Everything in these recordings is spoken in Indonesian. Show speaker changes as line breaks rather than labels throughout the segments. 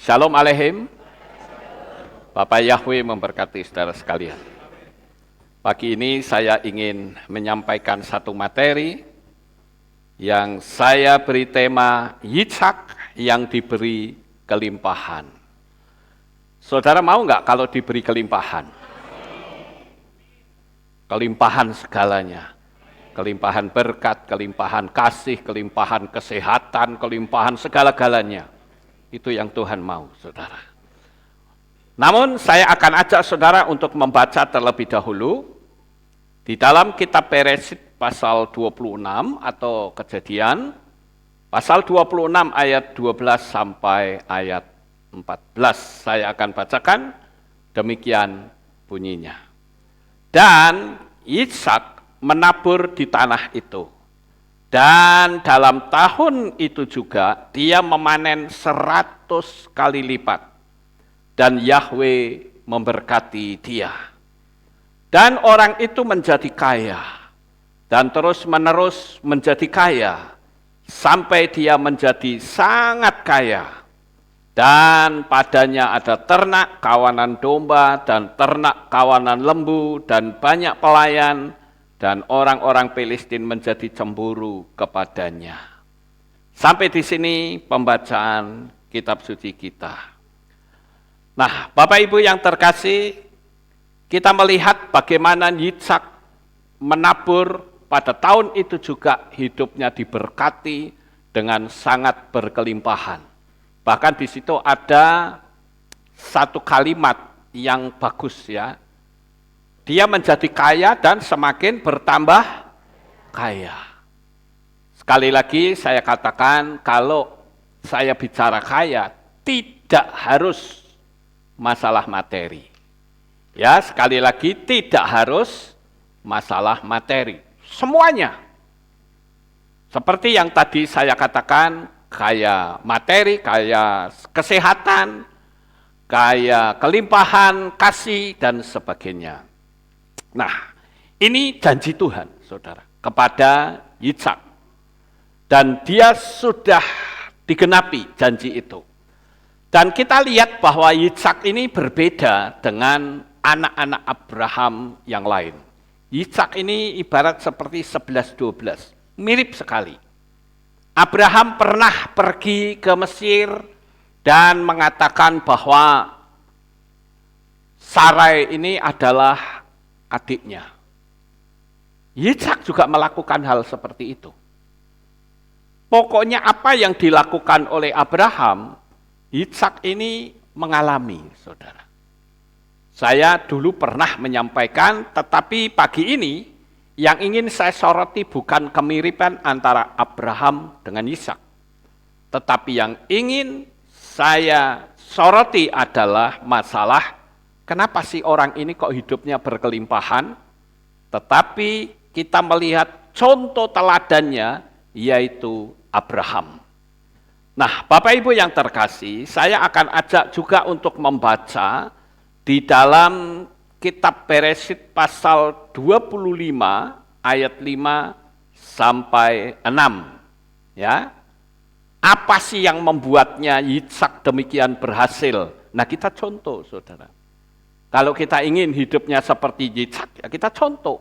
Shalom Aleihim. Bapak Yahweh memberkati saudara sekalian. Pagi ini saya ingin menyampaikan satu materi yang saya beri tema Yitzhak yang diberi kelimpahan. Saudara mau nggak kalau diberi kelimpahan? Kelimpahan segalanya. Kelimpahan berkat, kelimpahan kasih, kelimpahan kesehatan, kelimpahan segala-galanya. Itu yang Tuhan mau, saudara. Namun saya akan ajak saudara untuk membaca terlebih dahulu di dalam kitab Bereshit pasal 26 atau Kejadian, pasal 26 ayat 12 sampai ayat 14. Saya akan bacakan, demikian bunyinya. Dan Yitzhak menabur di tanah itu. Dan dalam tahun itu juga dia memanen 100 kali lipat. Dan Yahweh memberkati dia. Dan orang itu menjadi kaya. Dan terus-menerus menjadi kaya. Sampai dia menjadi sangat kaya. Dan padanya ada ternak kawanan domba dan ternak kawanan lembu dan banyak pelayan. Dan orang-orang Filistin menjadi cemburu kepadanya. Sampai di sini pembacaan kitab suci kita. Nah, Bapak Ibu yang terkasih, kita melihat bagaimana Yitzhak menabur pada tahun itu juga hidupnya diberkati dengan sangat berkelimpahan. Bahkan di situ ada satu kalimat yang bagus ya. Dia menjadi kaya dan semakin bertambah kaya. Sekali lagi saya katakan, kalau saya bicara kaya, tidak harus masalah materi. Ya, sekali lagi tidak harus masalah materi. Semuanya. Seperti yang tadi saya katakan, kaya materi, kaya kesehatan, kaya kelimpahan, kasih, dan sebagainya. Nah, ini janji Tuhan, saudara, kepada Yitzhak. Dan dia sudah digenapi janji itu. Dan kita lihat bahwa Yitzhak ini berbeda dengan anak-anak Abraham yang lain. Yitzhak ini ibarat seperti 11-12, mirip sekali. Abraham pernah pergi ke Mesir dan mengatakan bahwa Sarai ini adalah adiknya. Yitzhak juga melakukan hal seperti itu. Pokoknya apa yang dilakukan oleh Abraham, Yitzhak ini mengalami, saudara. Saya dulu pernah menyampaikan, tetapi pagi ini yang ingin saya soroti bukan kemiripan antara Abraham dengan Yitzhak. Tetapi yang ingin saya soroti adalah masalah kenapa sih orang ini kok hidupnya berkelimpahan? Tetapi kita melihat contoh teladannya, yaitu Abraham. Nah, Bapak Ibu yang terkasih, saya akan ajak juga untuk membaca di dalam kitab Bereshit pasal 25 ayat 5 sampai 6. Ya. Apa sih yang membuatnya Yitzhak demikian berhasil? Nah, kita contoh, saudara. Kalau kita ingin hidupnya seperti Yitzhak, ya kita contoh.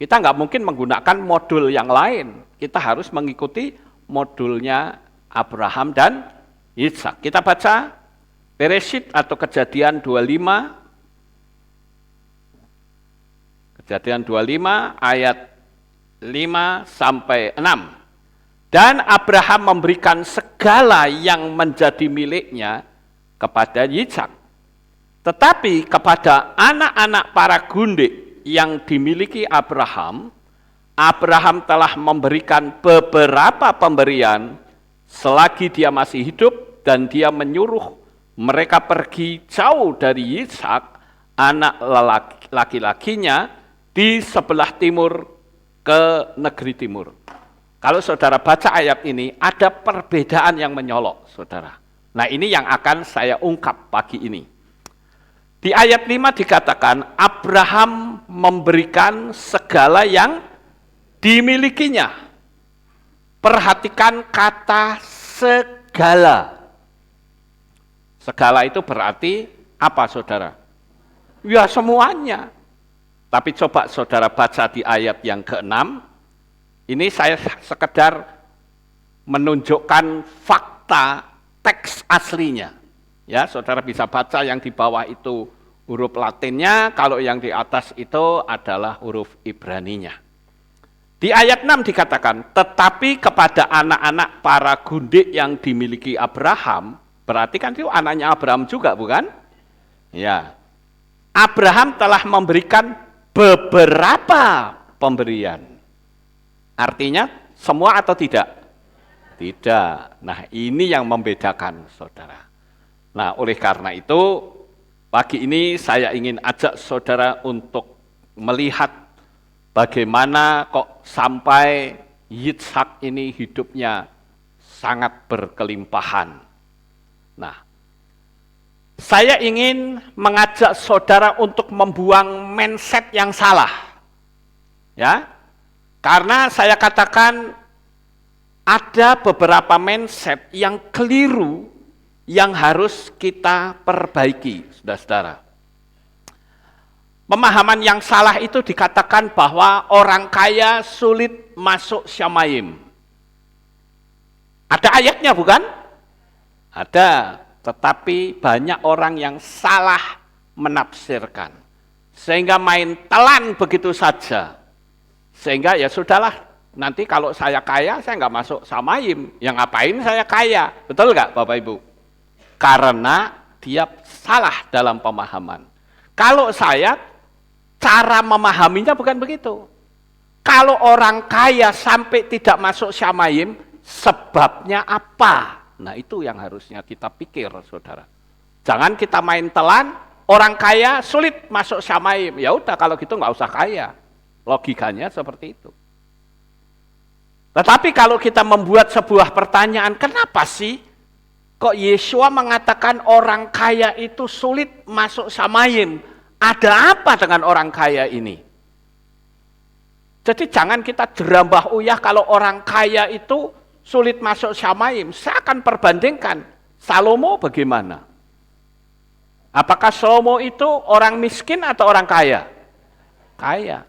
Kita nggak mungkin menggunakan modul yang lain. Kita harus mengikuti modulnya Abraham dan Yitzhak. Kita baca Bereshit atau Kejadian 25. Kejadian 25 ayat 5 sampai 6. Dan Abraham memberikan segala yang menjadi miliknya kepada Yitzhak. Tetapi kepada anak-anak para gundik yang dimiliki Abraham, Abraham telah memberikan beberapa pemberian selagi dia masih hidup dan dia menyuruh mereka pergi jauh dari Yitzhak, anak laki-lakinya, di sebelah timur ke negeri timur. Kalau saudara baca ayat ini, ada perbedaan yang menyolok, saudara. Nah, ini yang akan saya ungkap pagi ini. Di ayat 5 dikatakan, Abraham memberikan segala yang dimilikinya. Perhatikan kata segala. Segala itu berarti apa, saudara? Ya semuanya. Tapi coba saudara baca di ayat yang ke-6, ini saya sekedar menunjukkan fakta teks aslinya. Ya, saudara bisa baca yang di bawah itu huruf Latinnya, kalau yang di atas itu adalah huruf Ibraninya. Di ayat 6 dikatakan, tetapi kepada anak-anak para gundik yang dimiliki Abraham, berarti kan itu anaknya Abraham juga, bukan? Ya. Abraham telah memberikan beberapa pemberian. Artinya semua atau tidak? Tidak. Nah, ini yang membedakan, saudara. Nah, oleh karena itu, pagi ini saya ingin ajak saudara untuk melihat bagaimana kok sampai Yitzhak ini hidupnya sangat berkelimpahan. Nah, saya ingin mengajak saudara untuk membuang mindset yang salah. Ya. Karena saya katakan ada beberapa mindset yang keliru yang harus kita perbaiki, saudara-saudara. Pemahaman yang salah itu dikatakan bahwa orang kaya sulit masuk Syamayim. Ada ayatnya bukan? Ada, tetapi banyak orang yang salah menafsirkan. Sehingga main telan begitu saja. Sehingga ya sudahlah, nanti kalau saya kaya, saya nggak masuk Syamayim. Yang ngapain saya kaya? Betul nggak Bapak Ibu? Karena dia salah dalam pemahaman. Kalau saya, cara memahaminya bukan begitu. Kalau orang kaya sampai tidak masuk Syamayim, sebabnya apa? Nah itu yang harusnya kita pikir, saudara. Jangan kita main telan, orang kaya sulit masuk Syamayim. Ya udah kalau gitu nggak usah kaya. Logikanya seperti itu. Tetapi kalau kita membuat sebuah pertanyaan, kenapa sih kok Yesua mengatakan orang kaya itu sulit masuk Syamayim? Ada apa dengan orang kaya ini? Jadi jangan kita jerambah uyah kalau orang kaya itu sulit masuk Syamayim. Saya akan perbandingkan. Salomo bagaimana? Apakah Salomo itu orang miskin atau orang kaya? Kaya.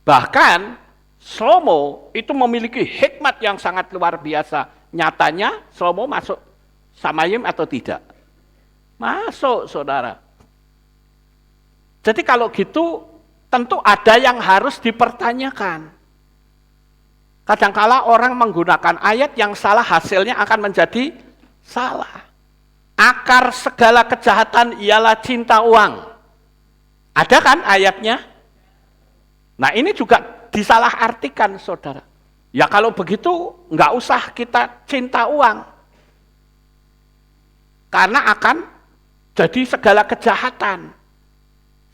Bahkan Salomo itu memiliki hikmat yang sangat luar biasa. Nyatanya Salomo masuk Syamayim atau tidak? Masuk, saudara. Jadi kalau gitu tentu ada yang harus dipertanyakan. Kadangkala orang menggunakan ayat yang salah, hasilnya akan menjadi salah. Akar segala kejahatan ialah cinta uang. Ada kan ayatnya? Nah ini juga disalahartikan, saudara. Ya kalau begitu nggak usah kita cinta uang. Karena akan jadi segala kejahatan.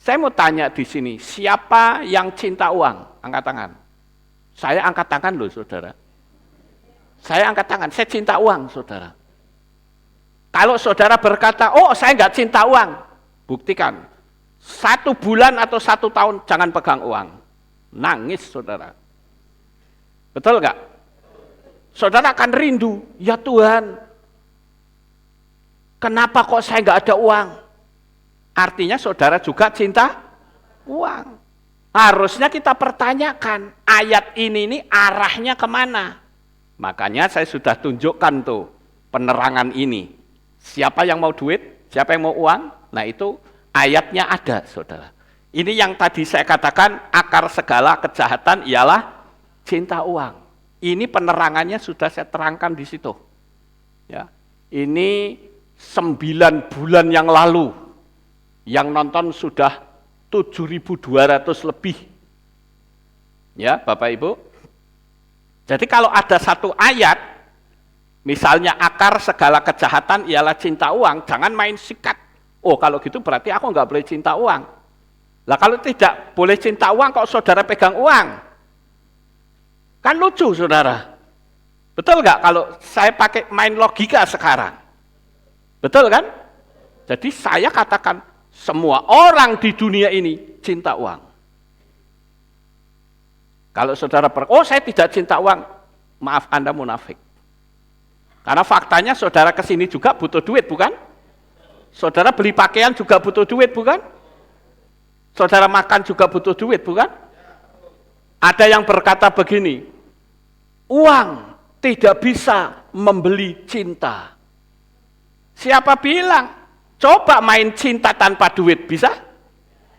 Saya mau tanya di sini, siapa yang cinta uang? Angkat tangan. Saya angkat tangan loh, saudara. Saya angkat tangan, saya cinta uang, saudara. Kalau saudara berkata, oh saya nggak cinta uang, buktikan. 1 bulan atau 1 tahun jangan pegang uang. Nangis, saudara. Betul nggak? Saudara akan rindu, ya Tuhan, kenapa kok saya nggak ada uang? Artinya saudara juga cinta uang. Harusnya kita pertanyakan, ayat ini arahnya kemana? Makanya saya sudah tunjukkan tuh penerangan ini. Siapa yang mau duit, siapa yang mau uang, nah itu ayatnya ada, saudara. Ini yang tadi saya katakan, akar segala kejahatan ialah cinta uang. Ini penerangannya sudah saya terangkan di situ. Ya, ini 9 bulan yang lalu, yang nonton sudah 7.200 lebih. Ya, Bapak Ibu. Jadi kalau ada satu ayat, misalnya akar segala kejahatan ialah cinta uang, jangan main sikat. Oh, kalau gitu berarti aku nggak boleh cinta uang. Lah kalau tidak boleh cinta uang, kok saudara pegang uang? Kan lucu, saudara. Betul nggak kalau saya pakai main logika sekarang? Betul kan? Jadi saya katakan, semua orang di dunia ini cinta uang. Kalau saudara oh saya tidak cinta uang, maaf Anda munafik. Karena faktanya saudara kesini juga butuh duit, bukan? Saudara beli pakaian juga butuh duit, bukan? Saudara makan juga butuh duit, bukan? Ada yang berkata begini, uang tidak bisa membeli cinta. Siapa bilang? Coba main cinta tanpa duit, bisa?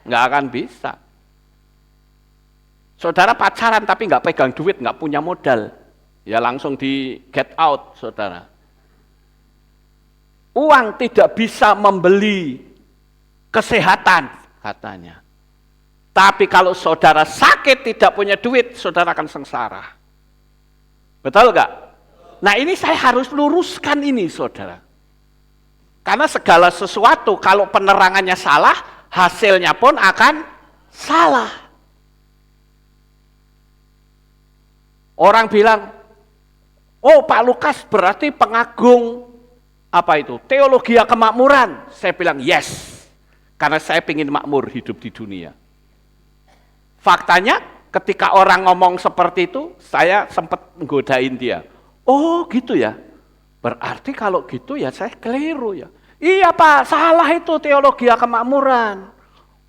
Nggak akan bisa. Saudara pacaran tapi nggak pegang duit, nggak punya modal, ya langsung di get out, saudara. Uang tidak bisa membeli kesehatan, katanya. Tapi kalau saudara sakit tidak punya duit, saudara akan sengsara. Betul nggak? Nah ini saya harus luruskan ini, saudara. Karena segala sesuatu kalau penerangannya salah, hasilnya pun akan salah. Orang bilang, oh Pak Lukas berarti pengagung apa itu? Teologi kemakmuran. Saya bilang yes, karena saya ingin makmur hidup di dunia. Faktanya ketika orang ngomong seperti itu, saya sempat menggodain dia. Oh gitu ya, berarti kalau gitu ya saya keliru ya. Iya Pak, salah itu teologi kemakmuran.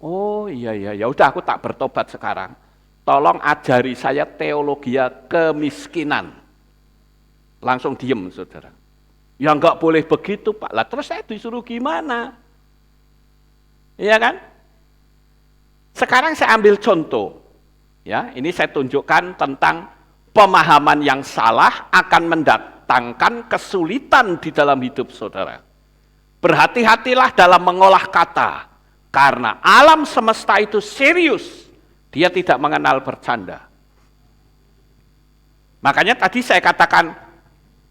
Oh iya, ya udah aku tak bertobat sekarang. Tolong ajari saya teologi kemiskinan. Langsung diem saudara. Ya enggak boleh begitu Pak. Lah terus saya disuruh gimana? Iya kan? Sekarang saya ambil contoh. Ya, ini saya tunjukkan tentang pemahaman yang salah akan mendatangkan kesulitan di dalam hidup saudara. Berhati-hatilah dalam mengolah kata, karena alam semesta itu serius, dia tidak mengenal bercanda. Makanya tadi saya katakan,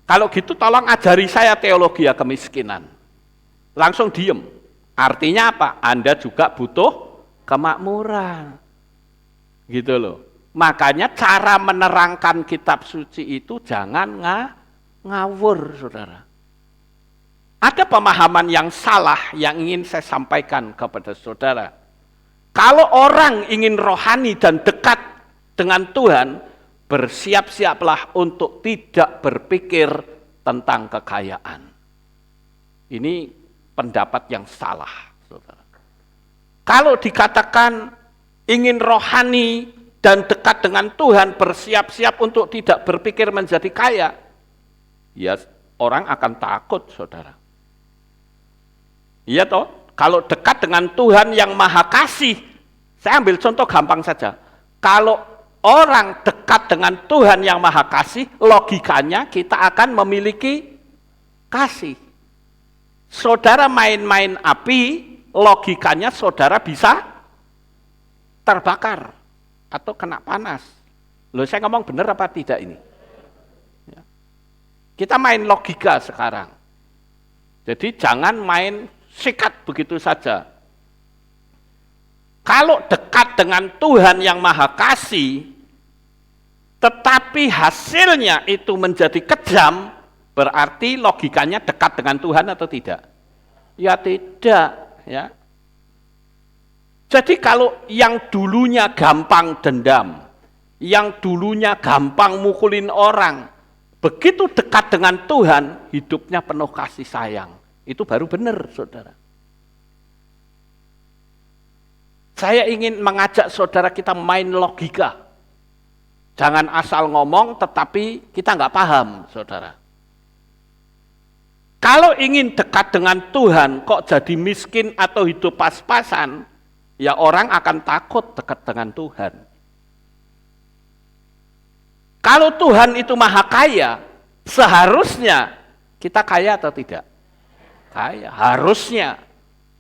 kalau gitu tolong ajari saya teologi kemiskinan. Langsung diem. Artinya apa? Anda juga butuh kemakmuran. Gitu loh. Makanya cara menerangkan kitab suci itu jangan ngawur, saudara. Ada pemahaman yang salah yang ingin saya sampaikan kepada saudara. Kalau orang ingin rohani dan dekat dengan Tuhan, bersiap-siaplah untuk tidak berpikir tentang kekayaan. Ini pendapat yang salah, saudara. Kalau dikatakan ingin rohani dan dekat dengan Tuhan, bersiap-siap untuk tidak berpikir menjadi kaya, ya orang akan takut, saudara. Iya toh, kalau dekat dengan Tuhan yang Maha Kasih, saya ambil contoh gampang saja. Kalau orang dekat dengan Tuhan yang Maha Kasih, logikanya kita akan memiliki kasih. Saudara main-main api, logikanya saudara bisa terbakar atau kena panas. Loh, saya ngomong benar apa tidak ini? Ya. Kita main logika sekarang. Jadi jangan main sikat begitu saja. Kalau dekat dengan Tuhan yang Maha Kasih, tetapi hasilnya itu menjadi kejam, berarti logikanya dekat dengan Tuhan atau tidak? Ya tidak, ya. Jadi kalau yang dulunya gampang dendam, yang dulunya gampang mukulin orang, begitu dekat dengan Tuhan, hidupnya penuh kasih sayang. Itu baru benar, saudara. Saya ingin mengajak saudara kita main logika. Jangan asal ngomong tetapi kita nggak paham, saudara. Kalau ingin dekat dengan Tuhan kok jadi miskin atau hidup pas-pasan, ya orang akan takut dekat dengan Tuhan. Kalau Tuhan itu Maha Kaya, seharusnya kita kaya atau tidak? Kaya, harusnya.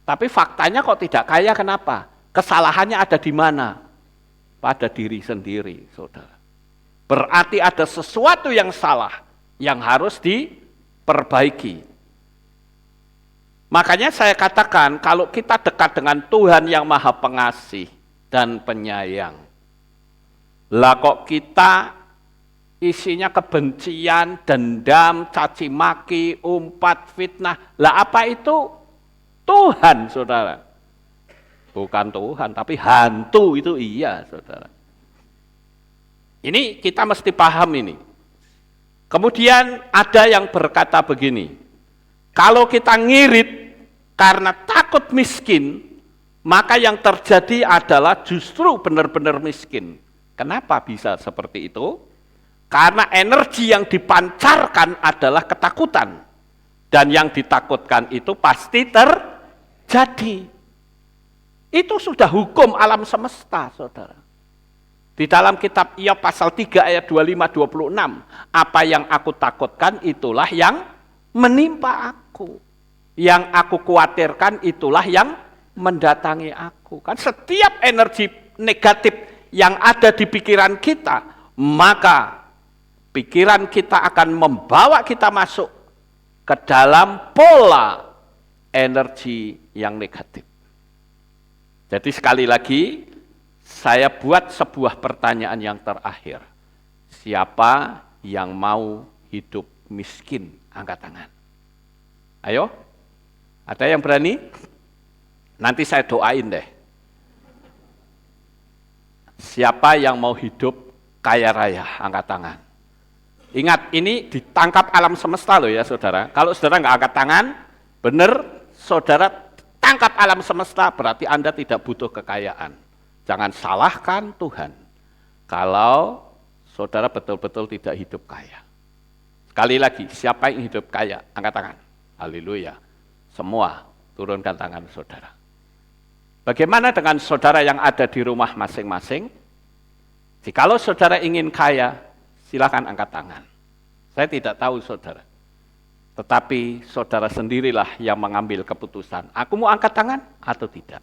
Tapi faktanya kok tidak kaya, kenapa? Kesalahannya ada di mana? Pada diri sendiri, saudara. Berarti ada sesuatu yang salah, yang harus diperbaiki. Makanya saya katakan, kalau kita dekat dengan Tuhan yang Maha Pengasih dan Penyayang, lah kok kita isinya kebencian, dendam, caci maki, umpat, fitnah. Lah apa itu? Tuhan, saudara. Bukan Tuhan, tapi hantu itu iya, saudara. Ini kita mesti paham ini. Kemudian ada yang berkata begini, kalau kita ngirit karena takut miskin, maka yang terjadi adalah justru benar-benar miskin. Kenapa bisa seperti itu? Karena energi yang dipancarkan adalah ketakutan. Dan yang ditakutkan itu pasti terjadi. Itu sudah hukum alam semesta, saudara. Di dalam kitab Iyob pasal 3 ayat 25-26, apa yang aku takutkan itulah yang menimpa aku. Yang aku khawatirkan itulah yang mendatangi aku. Kan setiap energi negatif yang ada di pikiran kita, maka pikiran kita akan membawa kita masuk ke dalam pola energi yang negatif. Jadi sekali lagi, saya buat sebuah pertanyaan yang terakhir. Siapa yang mau hidup miskin? Angkat tangan. Ayo, ada yang berani? Nanti saya doain deh. Siapa yang mau hidup kaya raya? Angkat tangan. Ingat, ini ditangkap alam semesta loh ya saudara. Kalau saudara nggak angkat tangan, benar saudara tangkap alam semesta, berarti Anda tidak butuh kekayaan. Jangan salahkan Tuhan kalau saudara betul-betul tidak hidup kaya. Sekali lagi, siapa yang hidup kaya? Angkat tangan. Haleluya. Semua, turunkan tangan saudara. Bagaimana dengan saudara yang ada di rumah masing-masing? Jikalau saudara ingin kaya, silakan angkat tangan. Saya tidak tahu saudara. Tetapi saudara sendirilah yang mengambil keputusan. Aku mau angkat tangan atau tidak.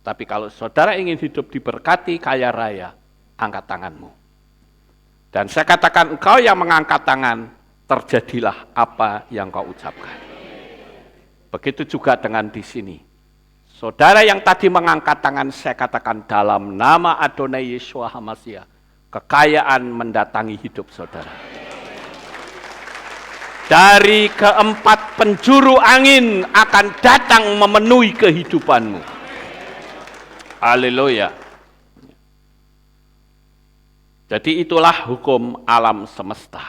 Tapi kalau saudara ingin hidup diberkati kaya raya, angkat tanganmu. Dan saya katakan engkau yang mengangkat tangan, terjadilah apa yang kau ucapkan. Begitu juga dengan di sini. Saudara yang tadi mengangkat tangan, saya katakan dalam nama Adonai Yeshua HaMashiach, kekayaan mendatangi hidup saudara. Dari keempat penjuru angin akan datang memenuhi kehidupanmu. Haleluya. Jadi itulah hukum alam semesta.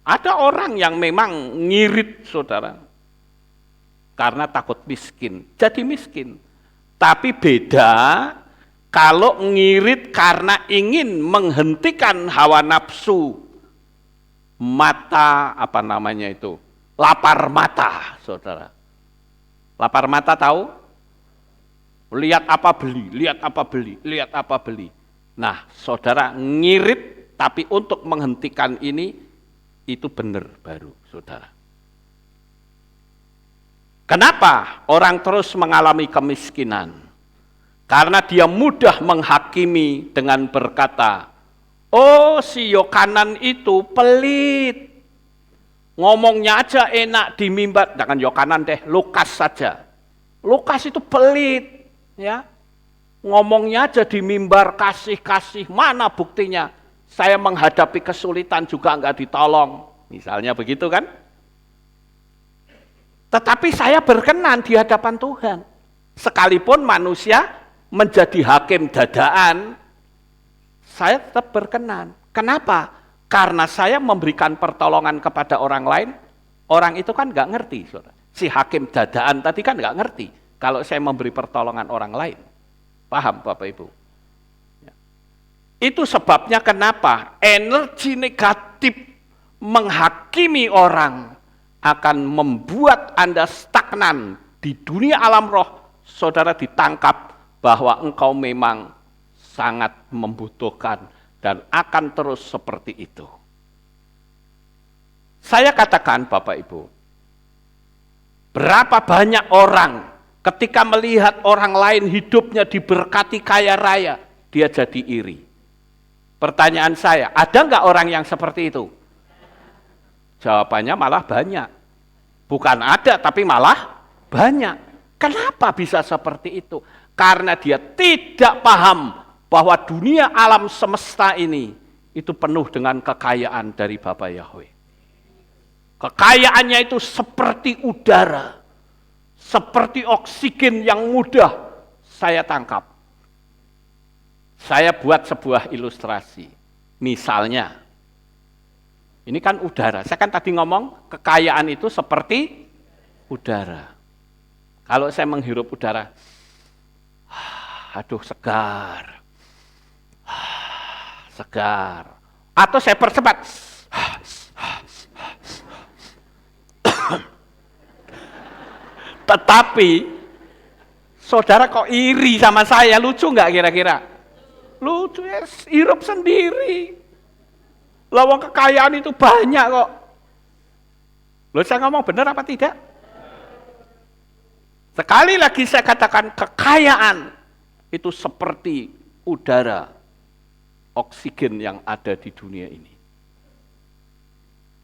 Ada orang yang memang ngirit saudara, karena takut miskin, jadi miskin. Tapi beda kalau ngirit karena ingin menghentikan hawa nafsu, mata, lapar mata, saudara. Lapar mata tahu? Lihat apa beli, lihat apa beli, lihat apa beli. Nah, saudara ngirit, tapi untuk menghentikan ini, itu benar baru, saudara. Kenapa orang terus mengalami kemiskinan? Karena dia mudah menghakimi dengan berkata, oh si Yohanan itu pelit. Ngomongnya aja enak di mimbar, jangan Yohanan deh, Lukas saja. Lukas itu pelit, ya. Ngomongnya aja di mimbar kasih-kasih, mana buktinya? Saya menghadapi kesulitan juga enggak ditolong. Misalnya begitu kan? Tetapi saya berkenan di hadapan Tuhan. Sekalipun manusia menjadi hakim dadaan, saya tetap berkenan. Kenapa? Karena saya memberikan pertolongan kepada orang lain, orang itu kan nggak ngerti. Saudara. Si hakim dadaan tadi kan nggak ngerti kalau saya memberi pertolongan orang lain. Paham Bapak Ibu? Itu sebabnya kenapa energi negatif menghakimi orang akan membuat Anda stagnan di dunia alam roh. Saudara ditangkap bahwa engkau memang sangat membutuhkan dan akan terus seperti itu. Saya katakan Bapak Ibu, berapa banyak orang ketika melihat orang lain hidupnya diberkati kaya raya, dia jadi iri. Pertanyaan saya, ada nggak orang yang seperti itu? Jawabannya malah banyak. Bukan ada, tapi malah banyak. Kenapa bisa seperti itu? Karena dia tidak paham bahwa dunia alam semesta ini itu penuh dengan kekayaan dari Bapa Yahweh. Kekayaannya itu seperti udara, seperti oksigen yang mudah saya tangkap. Saya buat sebuah ilustrasi. Misalnya, Ini kan udara. Saya kan tadi ngomong kekayaan itu seperti udara. Kalau saya menghirup udara, aduh segar. Segar. Atau saya percepat. Tetapi, saudara kok iri sama saya, lucu nggak kira-kira? Lucu ya, hirup sendiri. Lawang kekayaan itu banyak kok. Loh, saya ngomong benar apa tidak? Sekali lagi saya katakan kekayaan itu seperti udara, oksigen yang ada di dunia ini.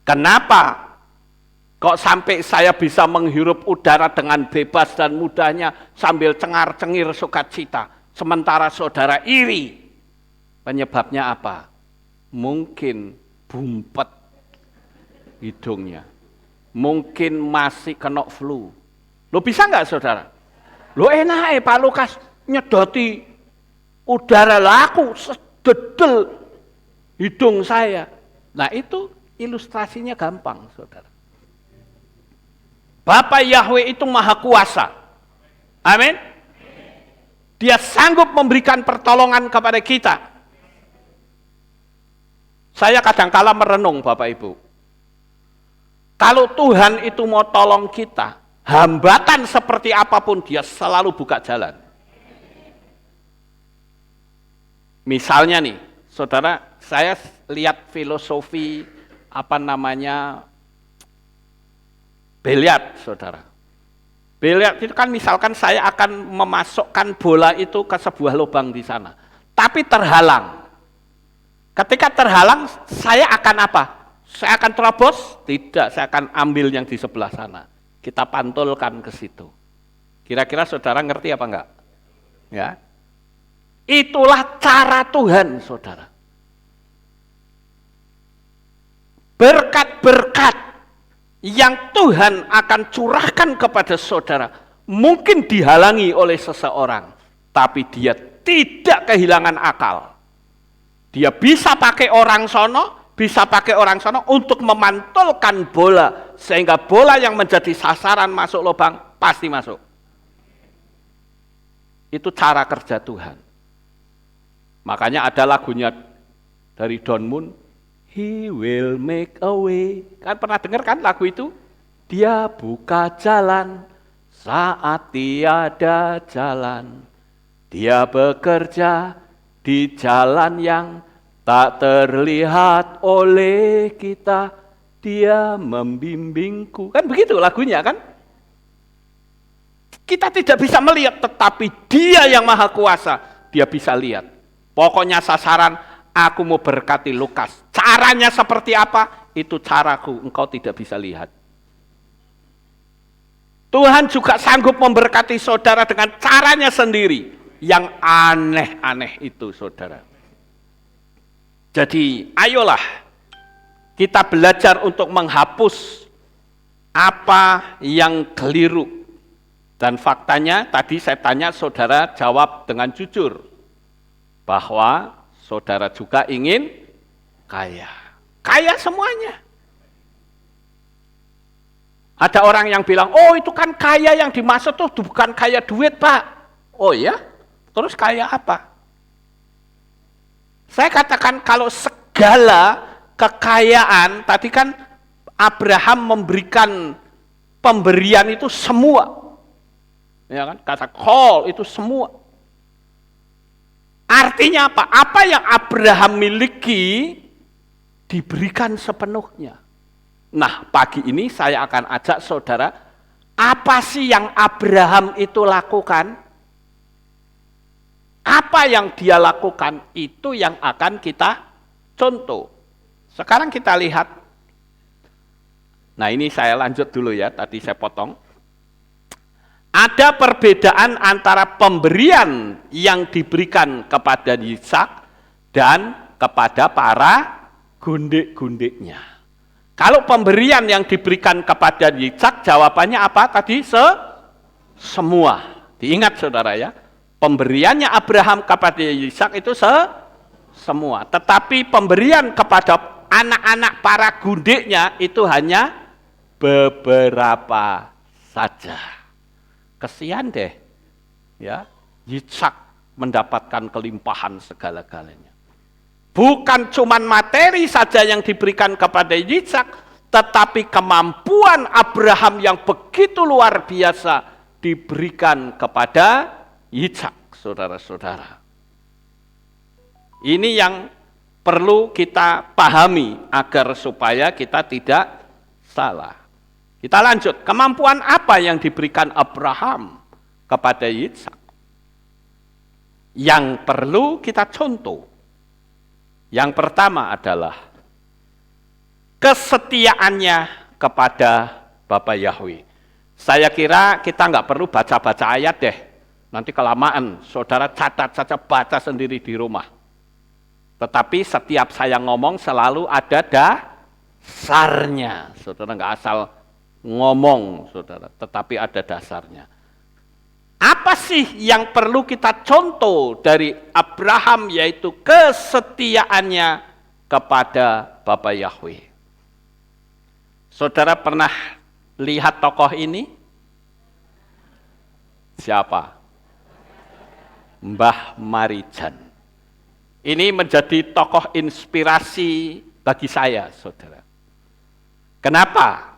Kenapa kok sampai saya bisa menghirup udara dengan bebas dan mudahnya sambil cengar-cengir sukacita, sementara saudara iri? Penyebabnya apa? Mungkin bumpet hidungnya, mungkin masih kena flu. Lo bisa nggak saudara? Lo enak Pak Lukas nyedoti udara laku sededel hidung saya. Nah itu ilustrasinya gampang saudara. Bapa Yahweh itu maha kuasa. Amin. Dia sanggup memberikan pertolongan kepada kita. Saya kadang-kala merenung Bapak Ibu. Kalau Tuhan itu mau tolong kita, hambatan seperti apapun dia selalu buka jalan. Misalnya nih, saudara, saya lihat filosofi biliar, saudara. Biliar itu kan misalkan saya akan memasukkan bola itu ke sebuah lubang di sana, tapi terhalang. Ketika terhalang, saya akan apa? Saya akan terobos? Tidak, saya akan ambil yang di sebelah sana. Kita pantulkan ke situ. Kira-kira saudara ngerti apa enggak? Ya. Itulah cara Tuhan, saudara. Berkat-berkat yang Tuhan akan curahkan kepada saudara mungkin dihalangi oleh seseorang, tapi dia tidak kehilangan akal. Dia bisa pakai orang sono, untuk memantulkan bola, sehingga bola yang menjadi sasaran masuk lubang pasti masuk. Itu cara kerja Tuhan. Makanya ada lagunya dari Don Moon, He will make a way. Kan pernah dengar kan lagu itu? Dia buka jalan saat tiada jalan. Dia bekerja di jalan yang tak terlihat oleh kita. Dia membimbingku. Kan begitu lagunya kan? Kita tidak bisa melihat, tetapi Dia yang maha kuasa, Dia bisa lihat. Pokoknya sasaran, aku mau berkati Lukas. Caranya seperti apa? Itu caraku, engkau tidak bisa lihat. Tuhan juga sanggup memberkati saudara dengan caranya sendiri. Yang aneh-aneh itu saudara. Jadi ayolah kita belajar untuk menghapus apa yang keliru. Dan faktanya tadi saya tanya, saudara jawab dengan jujur. Bahwa saudara juga ingin kaya. Kaya semuanya. Ada orang yang bilang, oh itu kan kaya yang dimaksud tuh bukan kaya duit Pak. Oh ya? Terus kaya apa? Saya katakan kalau segala kekayaan, tadi kan Abraham memberikan pemberian itu semua. Ya kan? Kata call itu semua. Artinya apa? Apa yang Abraham miliki diberikan sepenuhnya. Nah, pagi ini saya akan ajak saudara, apa sih yang Abraham itu lakukan? Apa yang dia lakukan itu yang akan kita contoh. Sekarang kita lihat. Nah, ini saya lanjut dulu ya, tadi saya potong. Ada perbedaan antara pemberian yang diberikan kepada Ishak dan kepada para gundik-gundiknya. Kalau pemberian yang diberikan kepada Ishak, jawabannya apa tadi? Semua. Diingat saudara ya, pemberiannya Abraham kepada Ishak itu semua. Tetapi pemberian kepada anak-anak para gundiknya itu hanya beberapa saja. Kesian deh, ya, Yitzhak mendapatkan kelimpahan segala-galanya. Bukan cuma materi saja yang diberikan kepada Yitzhak, tetapi kemampuan Abraham yang begitu luar biasa diberikan kepada Yitzhak, saudara-saudara. Ini yang perlu kita pahami agar supaya kita tidak salah. Kita lanjut, kemampuan apa yang diberikan Abraham kepada Yitzhak? Yang perlu kita contoh. Yang pertama adalah kesetiaannya kepada Bapa Yahweh. Saya kira kita nggak perlu baca-baca ayat deh. Nanti kelamaan, saudara catat saja, baca sendiri di rumah. Tetapi setiap saya ngomong selalu ada dasarnya. Saudara nggak asal ngomong, saudara, tetapi ada dasarnya. Apa sih yang perlu kita contoh dari Abraham, yaitu kesetiaannya kepada Bapa Yahweh? Saudara pernah lihat tokoh ini? Siapa? Mbah Marijan. Ini menjadi tokoh inspirasi bagi saya, saudara. Kenapa?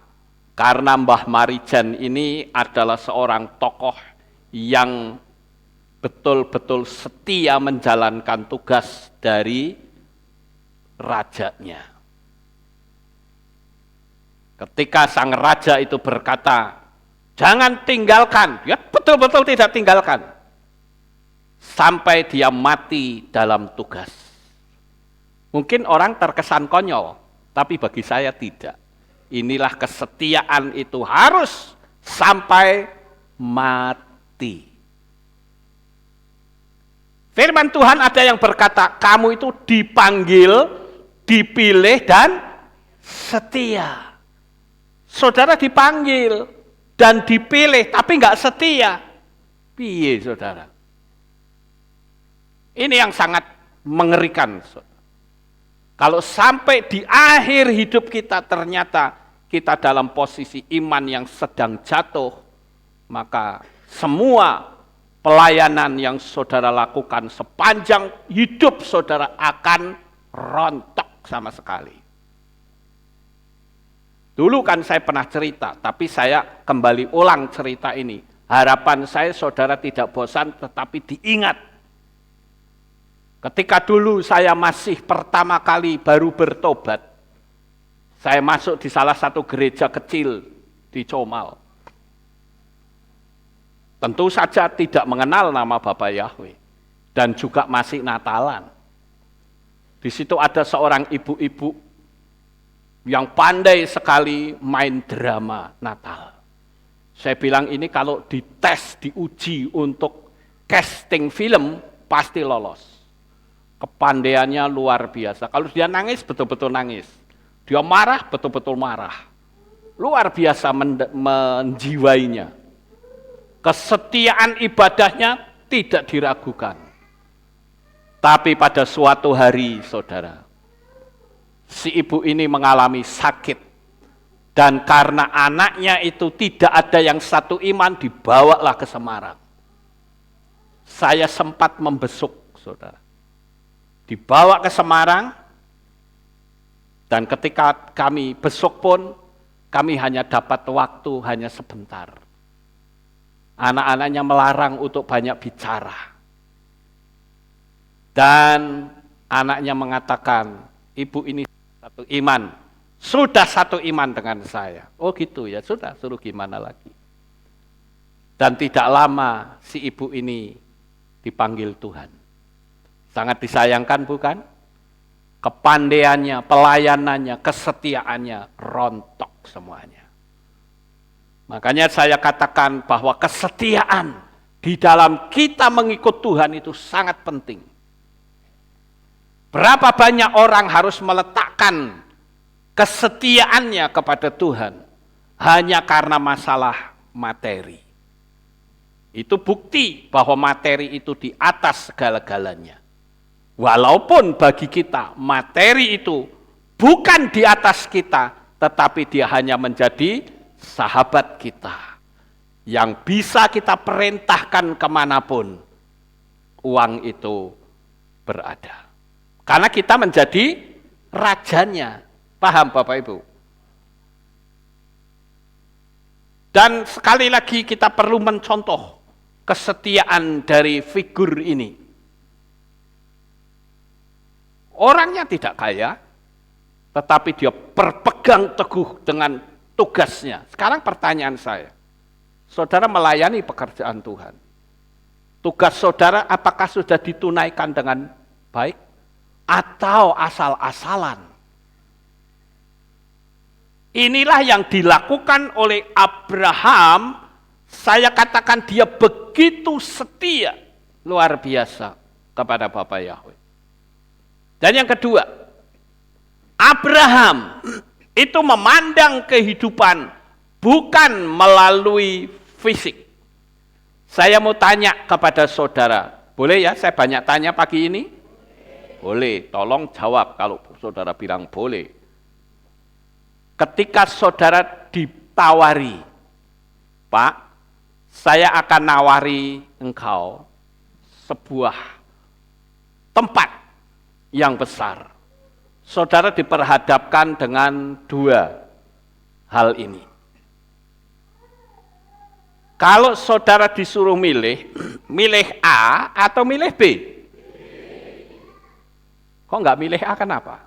Karena Mbah Marijan ini adalah seorang tokoh yang betul-betul setia menjalankan tugas dari rajanya. Ketika sang raja itu berkata, jangan tinggalkan, dia betul-betul tidak tinggalkan. Sampai dia mati dalam tugas. Mungkin orang terkesan konyol, tapi bagi saya tidak. Inilah kesetiaan itu harus sampai mati. Firman Tuhan ada yang berkata, kamu itu dipanggil, dipilih, dan setia. Saudara dipanggil dan dipilih, tapi nggak setia. Piye, saudara? Ini yang sangat mengerikan. Kalau sampai di akhir hidup kita ternyata kita dalam posisi iman yang sedang jatuh, maka semua pelayanan yang saudara lakukan sepanjang hidup saudara akan rontok sama sekali. Dulu kan saya pernah cerita, tapi saya kembali ulang cerita ini. Harapan saya saudara tidak bosan tetapi diingat. Ketika dulu saya masih pertama kali baru bertobat, saya masuk di salah satu gereja kecil di Comal. Tentu saja tidak mengenal nama Bapa Yahweh dan juga masih Natalan. Di situ ada seorang ibu-ibu yang pandai sekali main drama Natal. Saya bilang ini kalau dites, diuji untuk casting film pasti lolos. Kepandaiannya luar biasa. Kalau dia nangis, betul-betul nangis. Dia marah, betul-betul marah. Luar biasa menjiwainya. Kesetiaan ibadahnya tidak diragukan. Tapi pada suatu hari, saudara, si ibu ini mengalami sakit. Dan karena anaknya itu tidak ada yang satu iman, dibawalah ke Semarang. Saya sempat membesuk, saudara. Dibawa ke Semarang, dan ketika kami besok pun, kami hanya dapat waktu hanya sebentar. Anak-anaknya melarang untuk banyak bicara. Dan anaknya mengatakan, ibu ini satu iman, sudah satu iman dengan saya. Oh gitu ya, sudah, suruh gimana lagi. Dan tidak lama si ibu ini dipanggil Tuhan. Sangat disayangkan bukan? Kepandaiannya, pelayanannya, kesetiaannya rontok semuanya. Makanya saya katakan bahwa kesetiaan di dalam kita mengikut Tuhan itu sangat penting. Berapa banyak orang harus meletakkan kesetiaannya kepada Tuhan hanya karena masalah materi. Itu bukti bahwa materi itu di atas segala-galanya. Walaupun bagi kita materi itu bukan di atas kita, tetapi dia hanya menjadi sahabat kita, yang bisa kita perintahkan kemanapun uang itu berada. Karena kita menjadi rajanya. Paham Bapak Ibu? Dan sekali lagi kita perlu mencontoh kesetiaan dari figur ini. Orangnya tidak kaya, tetapi dia berpegang teguh dengan tugasnya. Sekarang pertanyaan saya, saudara melayani pekerjaan Tuhan. Tugas saudara apakah sudah ditunaikan dengan baik? Atau asal-asalan? Inilah yang dilakukan oleh Abraham. Saya katakan dia begitu setia, luar biasa kepada Bapa Yahweh. Dan yang kedua, Abraham itu memandang kehidupan bukan melalui fisik. Saya mau tanya kepada saudara, boleh ya saya banyak tanya pagi ini? Boleh, tolong jawab kalau saudara bilang boleh. Ketika saudara ditawari, Pak, saya akan nawari engkau sebuah tempat yang besar. Saudara diperhadapkan dengan dua hal ini. Kalau saudara disuruh milih A atau milih B? Kok nggak milih A, kenapa?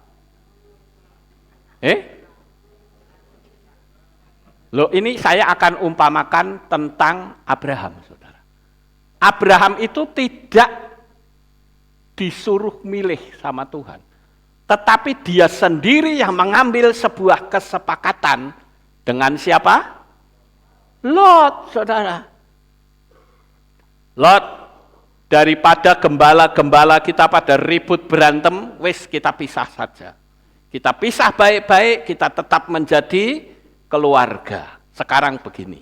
Loh, ini saya akan umpamakan tentang Abraham, saudara. Abraham itu tidak disuruh milih sama Tuhan, tetapi dia sendiri yang mengambil sebuah kesepakatan dengan siapa? Lot, saudara. Lot, daripada gembala-gembala kita pada ribut berantem, wis kita pisah saja. Kita pisah baik-baik, kita tetap menjadi keluarga. Sekarang begini,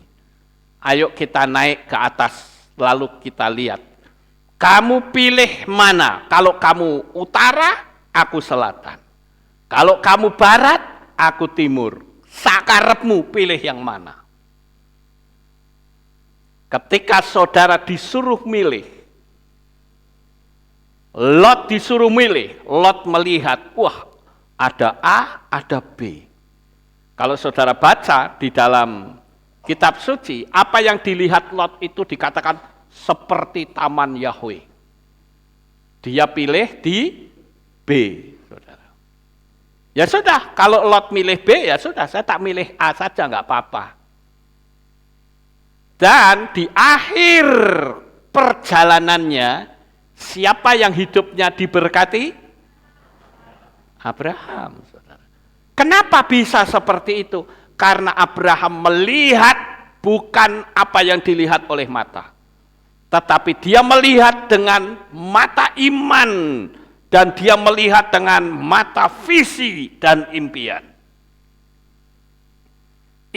ayo kita naik ke atas, lalu kita lihat. Kamu pilih mana? Kalau kamu utara, aku selatan. Kalau kamu barat, aku timur. Sakarepmu pilih yang mana? Ketika saudara disuruh milih, Lot disuruh milih, Lot melihat, wah ada A, ada B. Kalau saudara baca di dalam kitab suci, apa yang dilihat Lot itu dikatakan seperti taman Yahweh. Dia pilih di B, saudara. Ya sudah, kalau Lot milih B, ya sudah, saya tak milih A saja, nggak apa-apa. Dan di akhir perjalanannya, siapa yang hidupnya diberkati? Abraham, saudara. Kenapa bisa seperti itu? Karena Abraham melihat bukan apa yang dilihat oleh mata, tetapi dia melihat dengan mata iman, dan dia melihat dengan mata visi dan impian.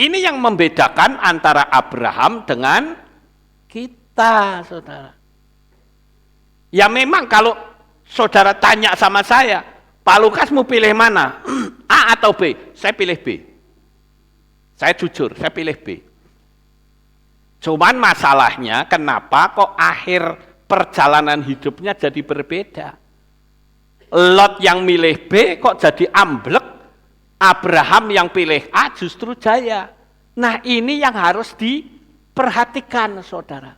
Ini yang membedakan antara Abraham dengan kita, saudara. Ya memang kalau saudara tanya sama saya, Pak Lukas mau pilih mana? A atau B? Saya pilih B. Saya jujur, saya pilih B. Cuman masalahnya kenapa kok akhir perjalanan hidupnya jadi berbeda? Lot yang milih B kok jadi amblek, Abraham yang pilih A justru jaya. Nah ini yang harus diperhatikan, saudara.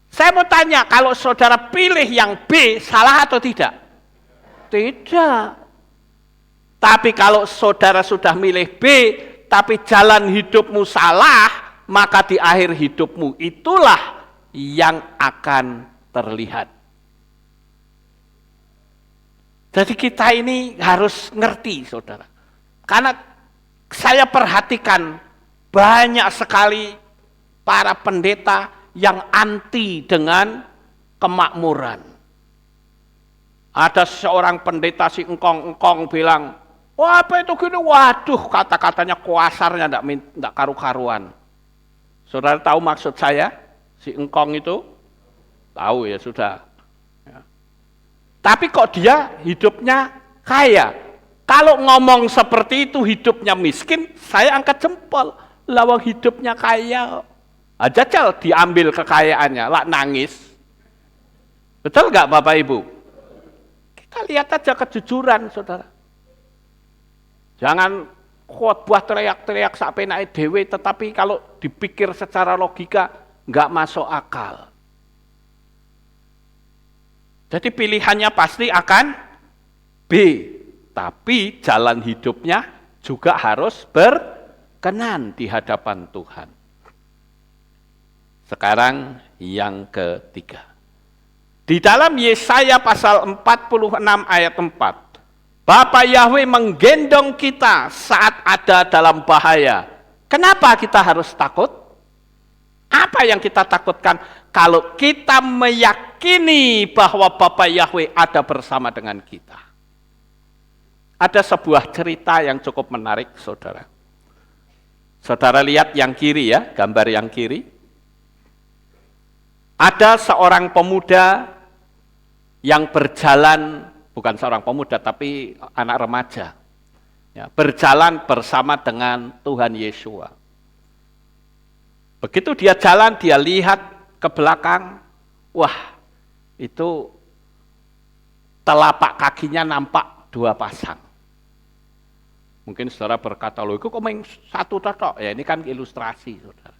Saya mau tanya, kalau saudara pilih yang B, salah atau tidak? Tidak. Tapi kalau saudara sudah milih B, tapi jalan hidupmu salah, maka di akhir hidupmu itulah yang akan terlihat. Jadi kita ini harus ngerti, saudara. Karena saya perhatikan banyak sekali para pendeta yang anti dengan kemakmuran. Ada seorang pendeta si engkong-engkong bilang, wah apa itu gini, waduh kata-katanya kuasarnya enggak karu-karuan. Saudara tahu maksud saya? Si engkong itu? Tahu ya sudah. Ya. Tapi kok dia hidupnya kaya? Kalau ngomong seperti itu hidupnya miskin, saya angkat jempol. Lawang hidupnya kaya. Jajal diambil kekayaannya, lah nangis. Betul nggak Bapak Ibu? Kita lihat aja kejujuran, saudara. Jangan khotbah teriak-teriak sampai naik dewe, tetapi kalau dipikir secara logika nggak masuk akal. Jadi pilihannya pasti akan B, tapi jalan hidupnya juga harus berkenan di hadapan Tuhan. Sekarang yang ketiga. Di dalam Yesaya pasal 46 ayat 4, Bapa Yahweh menggendong kita saat ada dalam bahaya. Kenapa kita harus takut? Apa yang kita takutkan? Kalau kita meyakini bahwa Bapa Yahweh ada bersama dengan kita. Ada sebuah cerita yang cukup menarik, saudara. Saudara lihat yang kiri ya, gambar yang kiri. Ada seorang pemuda yang berjalan, bukan seorang pemuda tapi anak remaja, ya, berjalan bersama dengan Tuhan Yesua. Begitu dia jalan, dia lihat ke belakang, wah itu telapak kakinya nampak 2 pasang. Mungkin saudara berkata, loh itu kok main 1 totok? Ya ini kan ilustrasi, saudara.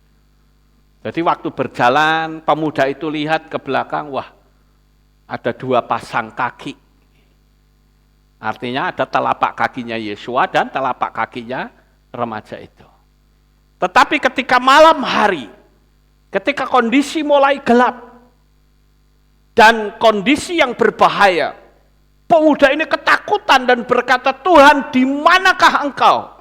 Jadi waktu berjalan, pemuda itu lihat ke belakang, wah ada 2 pasang kaki. Artinya ada telapak kakinya Yesua dan telapak kakinya remaja itu. Tetapi ketika malam hari, ketika kondisi mulai gelap, dan kondisi yang berbahaya, pemuda ini ketakutan dan berkata, Tuhan di manakah engkau?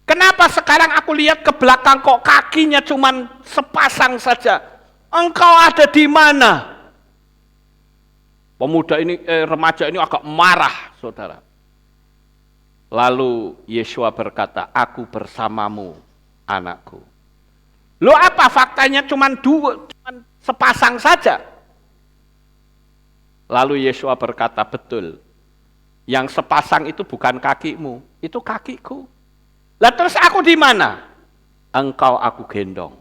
Kenapa sekarang aku lihat ke belakang kok kakinya cuma sepasang saja? Engkau ada di mana? Pemuda ini, remaja ini agak marah, saudara. Lalu Yesua berkata, aku bersamamu, anakku. Loh apa faktanya cuma sepasang saja? Lalu Yesua berkata, betul. Yang sepasang itu bukan kakimu, itu kakiku. Lah terus aku di mana? Engkau aku gendong.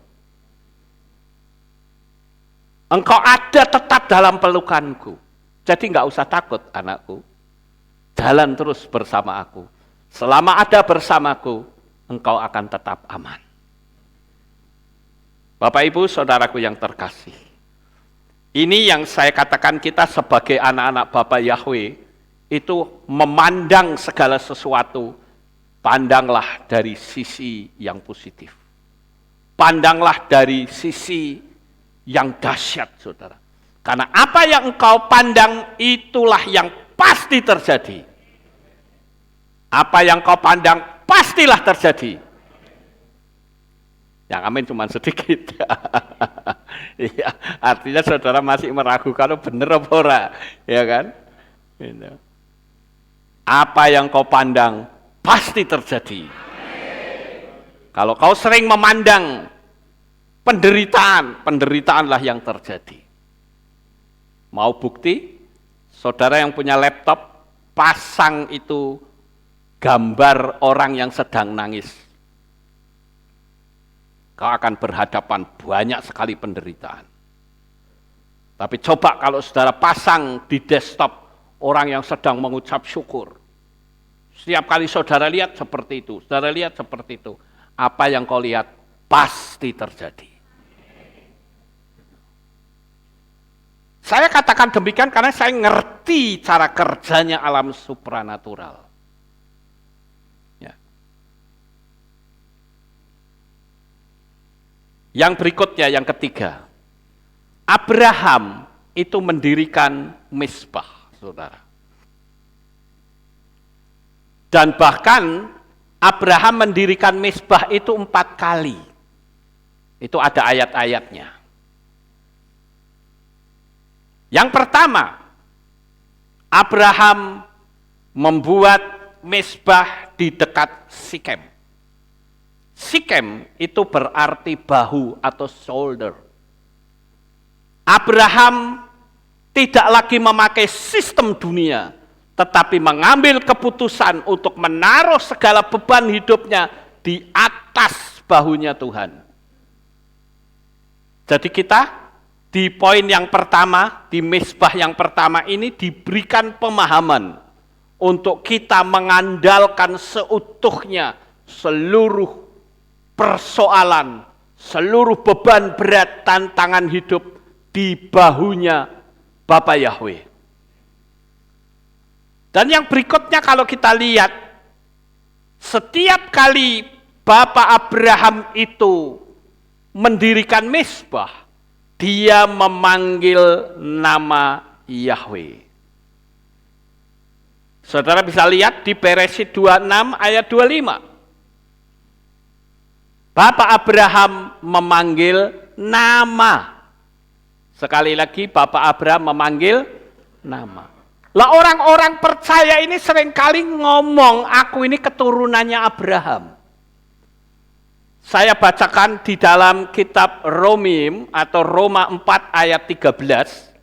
Engkau ada tetap dalam pelukanku. Jadi enggak usah takut anakku. Jalan terus bersama aku. Selama ada bersamaku, engkau akan tetap aman. Bapak Ibu saudaraku yang terkasih. Ini yang saya katakan kita sebagai anak-anak Bapa Yahweh itu memandang segala sesuatu. Pandanglah dari sisi yang positif. Pandanglah dari sisi yang dahsyat, saudara. Karena apa yang engkau pandang, itulah yang pasti terjadi. Apa yang kau pandang, pastilah terjadi. Yang amin cuma sedikit. Ya, artinya saudara masih meragukan benar apa ora, ya kan? Apa yang kau pandang, pasti terjadi. Kalau kau sering memandang penderitaan, penderitaanlah yang terjadi. Mau bukti? Saudara yang punya laptop, pasang itu gambar orang yang sedang nangis. Kau akan berhadapan banyak sekali penderitaan. Tapi coba kalau saudara pasang di desktop orang yang sedang mengucap syukur. Setiap kali saudara lihat seperti itu, saudara lihat seperti itu. Apa yang kau lihat pasti terjadi. Saya katakan demikian karena saya ngerti cara kerjanya alam supranatural. Ya. Yang berikutnya, yang ketiga. Abraham itu mendirikan mezbah, saudara. Dan bahkan Abraham mendirikan mezbah itu 4 kali. Itu ada ayat-ayatnya. Yang pertama, Abraham membuat mezbah di dekat Sikem. Sikem itu berarti bahu atau shoulder. Abraham tidak lagi memakai sistem dunia, tetapi mengambil keputusan untuk menaruh segala beban hidupnya di atas bahunya Tuhan. Jadi kita di poin yang pertama, di misbah yang pertama ini diberikan pemahaman untuk kita mengandalkan seutuhnya seluruh persoalan, seluruh beban berat tantangan hidup di bahunya Bapa Yahweh. Dan yang berikutnya kalau kita lihat, setiap kali Bapak Abraham itu mendirikan misbah, dia memanggil nama Yahweh. Saudara bisa lihat di Beresyit 26 ayat 25. Bapak Abraham memanggil nama. Sekali lagi Bapak Abraham memanggil nama. Lah orang-orang percaya ini seringkali ngomong, aku ini keturunannya Abraham. Saya bacakan di dalam kitab Romim atau Roma 4 ayat 13.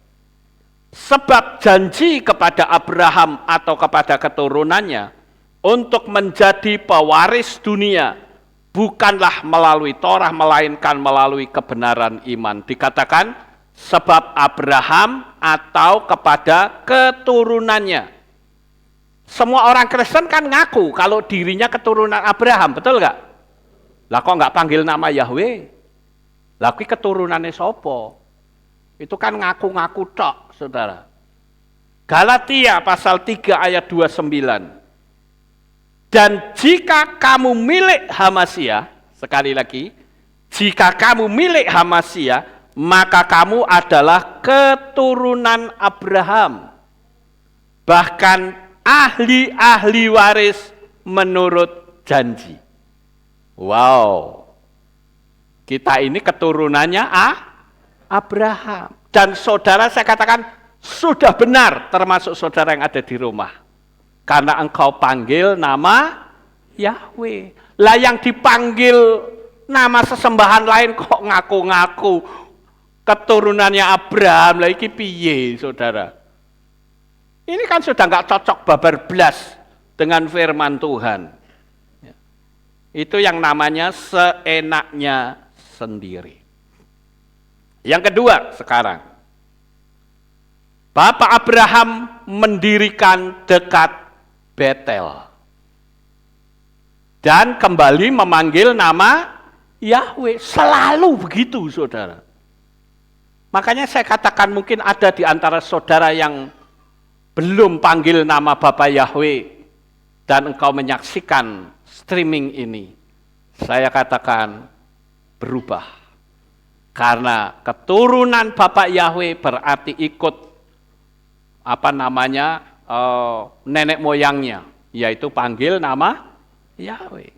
Sebab janji kepada Abraham atau kepada keturunannya untuk menjadi pewaris dunia bukanlah melalui Torah melainkan melalui kebenaran iman. Dikatakan sebab Abraham atau kepada keturunannya. Semua orang Kristen kan ngaku kalau dirinya keturunan Abraham, betul nggak? Lah kok nggak panggil nama Yahweh? Lah kuwi keturunannya sopo? Itu kan ngaku-ngaku tok, saudara. Galatia pasal 3 ayat 29. Dan jika kamu milik Hamasya, sekali lagi, jika kamu milik Hamasya, maka kamu adalah keturunan Abraham. Bahkan ahli-ahli waris menurut janji. Wow, kita ini keturunannya Abraham. Dan saudara saya katakan sudah benar termasuk saudara yang ada di rumah. Karena engkau panggil nama Yahweh. Lah yang dipanggil nama sesembahan lain kok ngaku-ngaku keturunannya Abraham. Lah iki piye saudara? Ini kan sudah nggak cocok babar blas dengan firman Tuhan. Itu yang namanya seenaknya sendiri. Yang kedua sekarang, Bapak Abraham mendirikan dekat Betel. Dan kembali memanggil nama Yahweh. Selalu begitu saudara. Makanya saya katakan mungkin ada di antara saudara yang belum panggil nama Bapak Yahweh dan engkau menyaksikan streaming ini, saya katakan berubah. Karena keturunan Bapak Yahweh berarti ikut nenek moyangnya, yaitu panggil nama Yahweh.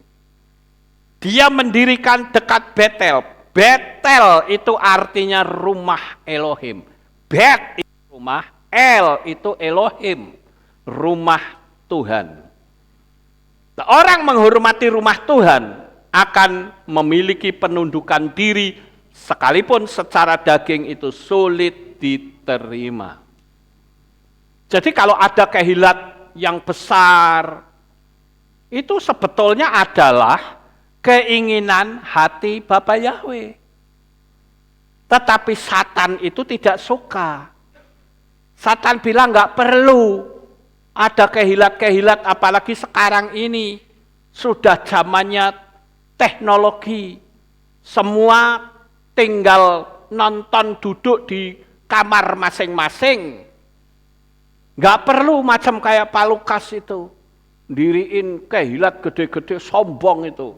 Dia mendirikan dekat Betel. Betel itu artinya rumah Elohim. Bet itu rumah, El itu Elohim, rumah Tuhan. Orang menghormati rumah Tuhan akan memiliki penundukan diri sekalipun secara daging itu sulit diterima. Jadi kalau ada kehilat yang besar, itu sebetulnya adalah keinginan hati Bapa Yahweh. Tetapi Satan itu tidak suka. Satan bilang nggak perlu ada kehilat-kehilat, apalagi sekarang ini sudah zamannya teknologi. Semua tinggal nonton duduk di kamar masing-masing. Nggak perlu macam kayak Pak Lukas itu. Diriin kehilat gede-gede sombong itu.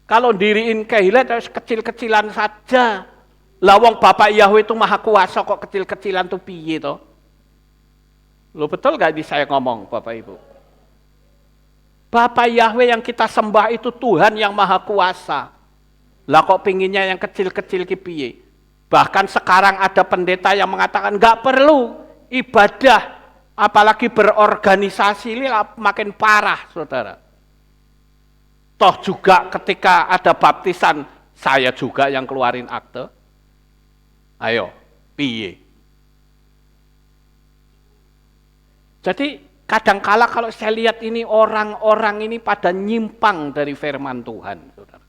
Kalau diriin kehilat harus kecil-kecilan saja. Lawang Bapak Yahweh itu maha kuasa kok kecil-kecilan tuh piye toh? Lo betul gak di saya ngomong Bapak Ibu? Bapak Yahweh yang kita sembah itu Tuhan yang maha kuasa. Lah kok pinginnya yang kecil-kecil ki piye? Bahkan sekarang ada pendeta yang mengatakan gak perlu ibadah, apalagi berorganisasi, ini makin parah saudara. Toh juga ketika ada baptisan, saya juga yang keluarin akte. Ayo, piye? Jadi kadangkala kalau saya lihat ini orang-orang ini pada nyimpang dari firman Tuhan, saudara.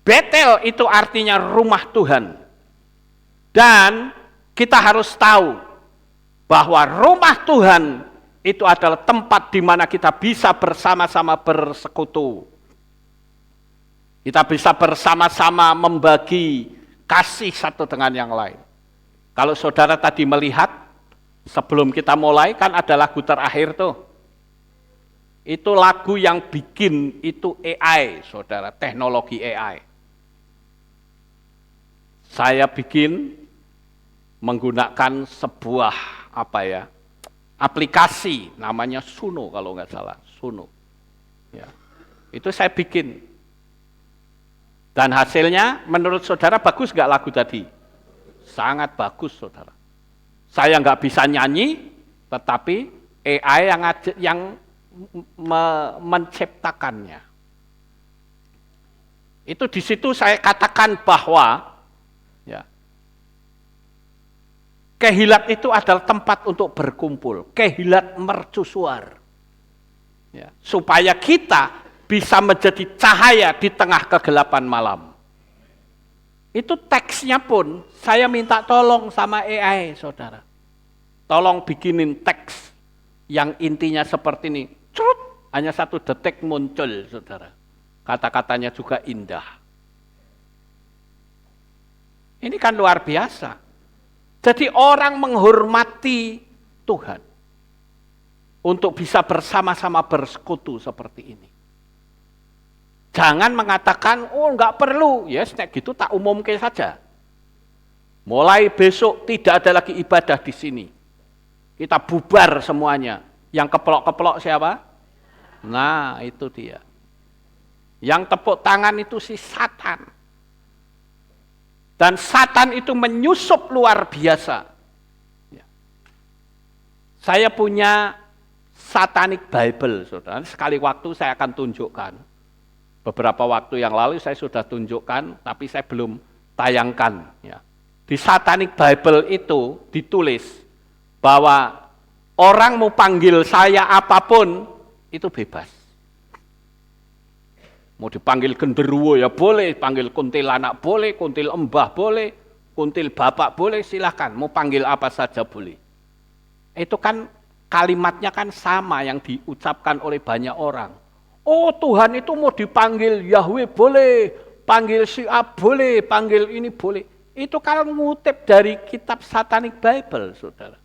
Betel itu artinya rumah Tuhan. Dan kita harus tahu bahwa rumah Tuhan itu adalah tempat di mana kita bisa bersama-sama bersekutu. Kita bisa bersama-sama membagi kasih satu dengan yang lain. Kalau saudara tadi melihat, sebelum kita mulai kan ada lagu terakhir tuh. Itu lagu yang bikin itu AI, saudara, teknologi AI. Saya bikin menggunakan sebuah aplikasi namanya Suno kalau nggak salah, Suno. Ya. Itu saya bikin. Dan hasilnya menurut saudara bagus nggak lagu tadi? Sangat bagus, saudara. Saya nggak bisa nyanyi, tetapi AI yang menciptakannya. Itu di situ saya katakan bahwa ya, kehilat itu adalah tempat untuk berkumpul, kehilat mercusuar. Ya, supaya kita bisa menjadi cahaya di tengah kegelapan malam. Itu teksnya pun saya minta tolong sama AI, saudara. Tolong bikinin teks yang intinya seperti ini. Crut, hanya 1 detik muncul, saudara. Kata-katanya juga indah. Ini kan luar biasa. Jadi orang menghormati Tuhan untuk bisa bersama-sama bersekutu seperti ini. Jangan mengatakan, oh enggak perlu, yes, gitu tak umumkan saja. Mulai besok tidak ada lagi ibadah di sini. Kita bubar semuanya. Yang keplok-keplok siapa? Nah, itu dia. Yang tepuk tangan itu si Satan. Dan Satan itu menyusup luar biasa. Ya. Saya punya Satanic Bible, saudara. Sekali waktu saya akan tunjukkan. Beberapa waktu yang lalu saya sudah tunjukkan, tapi saya belum tayangkan. Ya. Di Satanic Bible itu ditulis bahwa orang mau panggil saya apapun, itu bebas. Mau dipanggil genderuwo ya boleh, panggil kuntilanak boleh, kuntil embah boleh, kuntil bapak boleh, silahkan. Mau panggil apa saja boleh. Itu kan kalimatnya kan sama yang diucapkan oleh banyak orang. Oh Tuhan itu mau dipanggil Yahweh boleh, panggil Syi'ab boleh, panggil ini boleh. Itu kalau ngutip dari kitab Satanic Bible, saudara.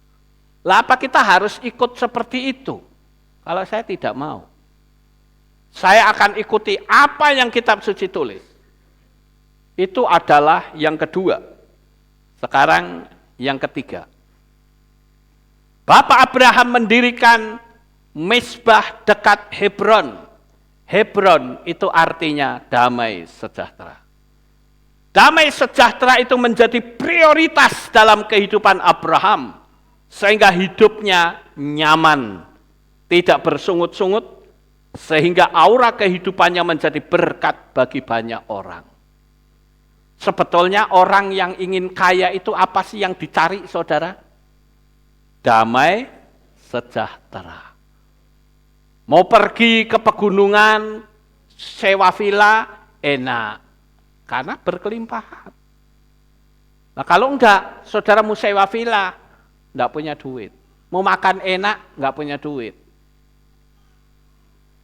Lah apa kita harus ikut seperti itu? Kalau saya tidak mau. Saya akan ikuti apa yang kitab suci tulis. Itu adalah yang kedua. Sekarang yang ketiga. Bapak Abraham mendirikan mezbah dekat Hebron. Hebron itu artinya damai sejahtera. Damai sejahtera itu menjadi prioritas dalam kehidupan Abraham. Sehingga hidupnya nyaman, tidak bersungut-sungut, sehingga aura kehidupannya menjadi berkat bagi banyak orang. Sebetulnya orang yang ingin kaya itu apa sih yang dicari, saudara? Damai sejahtera. Mau pergi ke pegunungan, sewa villa, enak. Karena berkelimpahan. Nah kalau enggak, saudara mau sewa villa, enggak punya duit. Mau makan enak, enggak punya duit.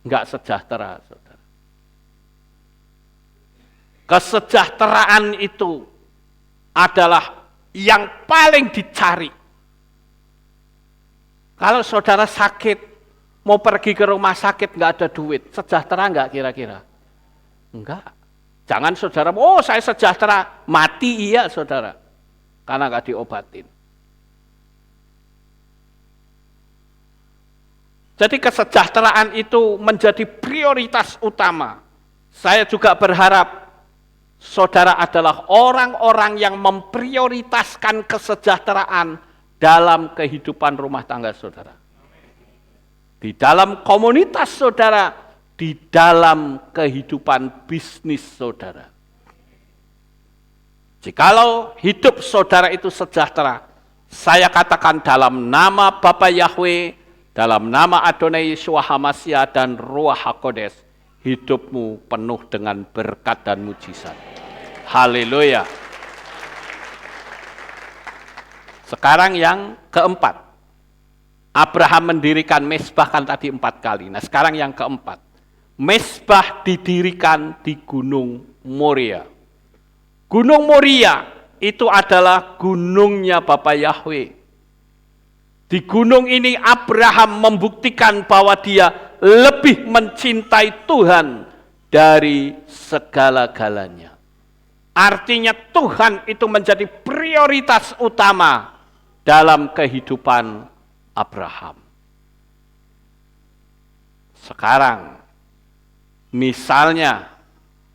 Enggak sejahtera, saudara. Kesejahteraan itu adalah yang paling dicari. Kalau saudara sakit, mau pergi ke rumah sakit nggak ada duit, sejahtera nggak kira-kira? Enggak. Jangan saudara, oh saya sejahtera, mati iya saudara, karena nggak diobatin. Jadi kesejahteraan itu menjadi prioritas utama. Saya juga berharap saudara adalah orang-orang yang memprioritaskan kesejahteraan dalam kehidupan rumah tangga saudara. Di dalam komunitas saudara, di dalam kehidupan bisnis saudara. Jikalau hidup saudara itu sejahtera, Saya katakan dalam nama Bapa Yahweh, dalam nama Adonai Yeshua HaMashiach dan Ruach HaKodes, hidupmu penuh dengan berkat dan mujizat. Haleluya. Sekarang yang keempat. Abraham mendirikan mezbah kan tadi 4 kali. Nah sekarang yang keempat. Mezbah didirikan di Gunung Moria. Gunung Moria itu adalah gunungnya Bapa Yahweh. Di gunung ini Abraham membuktikan bahwa dia lebih mencintai Tuhan dari segala-galanya. Artinya Tuhan itu menjadi prioritas utama dalam kehidupan Abraham. Sekarang, misalnya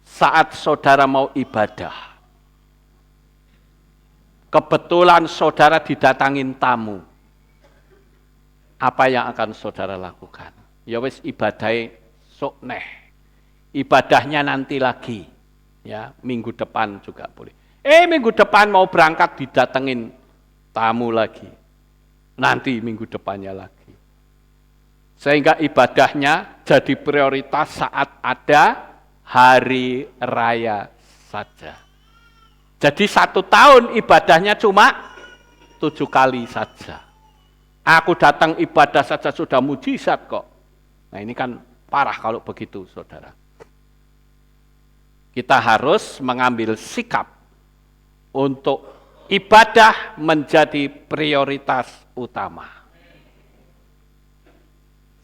saat saudara mau ibadah, kebetulan saudara didatangin tamu, apa yang akan saudara lakukan? Ya wis ibadahnya sok neh, ibadahnya nanti lagi, ya minggu depan juga boleh. Minggu depan mau berangkat didatengin tamu lagi, nanti minggu depannya lagi. Sehingga ibadahnya jadi prioritas saat ada hari raya saja. Jadi 1 tahun ibadahnya cuma 7 kali saja. Aku datang ibadah saja sudah mujizat kok. Nah ini kan parah kalau begitu saudara. Kita harus mengambil sikap untuk ibadah menjadi prioritas utama.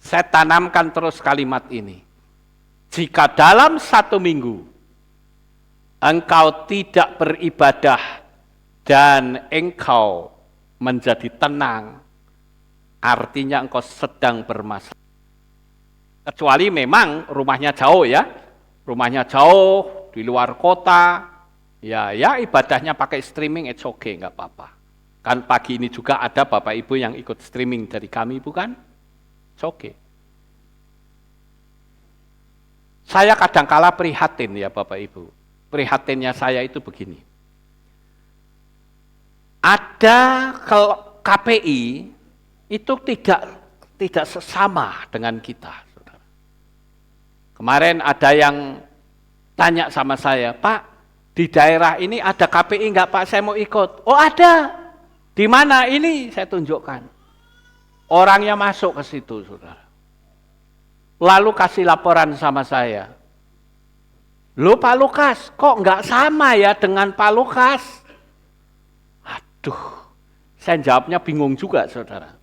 Saya tanamkan terus kalimat ini. Jika dalam 1 minggu engkau tidak beribadah dan engkau menjadi tenang, artinya engkau sedang bermasalah. Kecuali memang rumahnya jauh ya, rumahnya jauh di luar kota, ya ibadahnya pakai streaming, it's okay, nggak apa-apa. Kan pagi ini juga ada Bapak Ibu yang ikut streaming dari kami, bukan? It's okay. Saya kadangkala prihatin ya Bapak Ibu. Prihatinnya saya itu begini. Ada KPI itu tidak sesama dengan kita. Saudara. Kemarin ada yang tanya sama saya, Pak, di daerah ini ada KPI enggak Pak, saya mau ikut. Oh ada. Di mana ini? Saya tunjukkan. Orangnya masuk ke situ, saudara. Lalu kasih laporan sama saya. Loh Pak Lukas, kok enggak sama ya dengan Pak Lukas? Aduh, saya jawabnya bingung juga, saudara.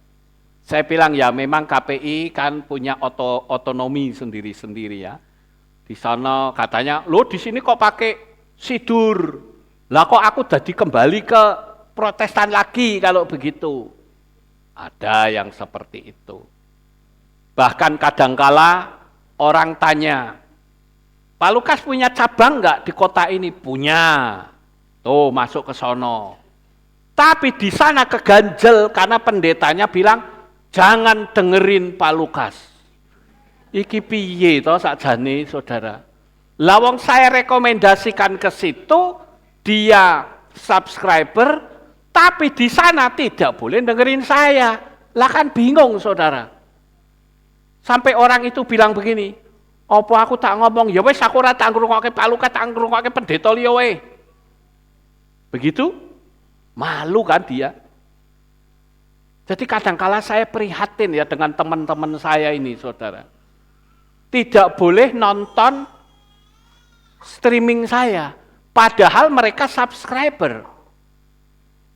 Saya bilang ya memang KPI kan punya otonomi sendiri-sendiri ya. Di sana katanya, loh di sini kok pakai sidur. Lah kok aku jadi kembali ke Protestan lagi kalau begitu. Ada yang seperti itu. Bahkan kadangkala orang tanya, Pak Lukas punya cabang enggak di kota ini? Punya. Tuh masuk ke sono. Tapi di sana keganjel karena pendetanya bilang, jangan dengerin Pak Lukas. Iki piye toh sakjane saudara. Lawang saya rekomendasikan ke situ, dia subscriber, tapi di sana tidak boleh dengerin saya. Lah kan bingung saudara. Sampai orang itu bilang begini, apa aku tak ngomong, ya wis aku ora tak ngrungokke Pak Lukas, tak ngrungokke pendeta liya wae. Begitu? Malu kan dia. Jadi kadangkala saya prihatin ya dengan teman-teman saya ini, saudara. Tidak boleh nonton streaming saya, padahal mereka subscriber.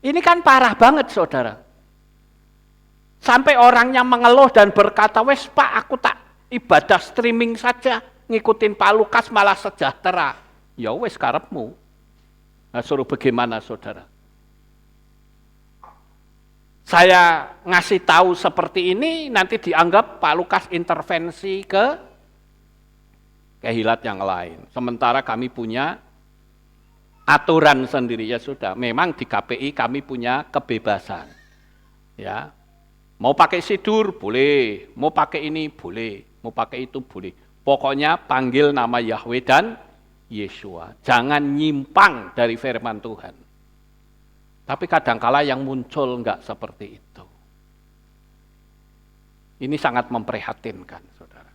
Ini kan parah banget, saudara. Sampai orangnya mengeluh dan berkata, wes Pak, aku tak ibadah streaming saja, ngikutin Pak Lukas malah sejahtera. Ya wes karepmu. Nah, suruh bagaimana, saudara? Saya ngasih tahu seperti ini, nanti dianggap Pak Lukas intervensi ke kehilat yang lain. Sementara kami punya aturan sendiri, ya sudah. Memang di KPI kami punya kebebasan. Ya, mau pakai sidur boleh, mau pakai ini boleh, mau pakai itu boleh. Pokoknya panggil nama Yahweh dan Yeshua. Jangan nyimpang dari firman Tuhan. Tapi kadangkala yang muncul enggak seperti itu. Ini sangat memprihatinkan, saudara.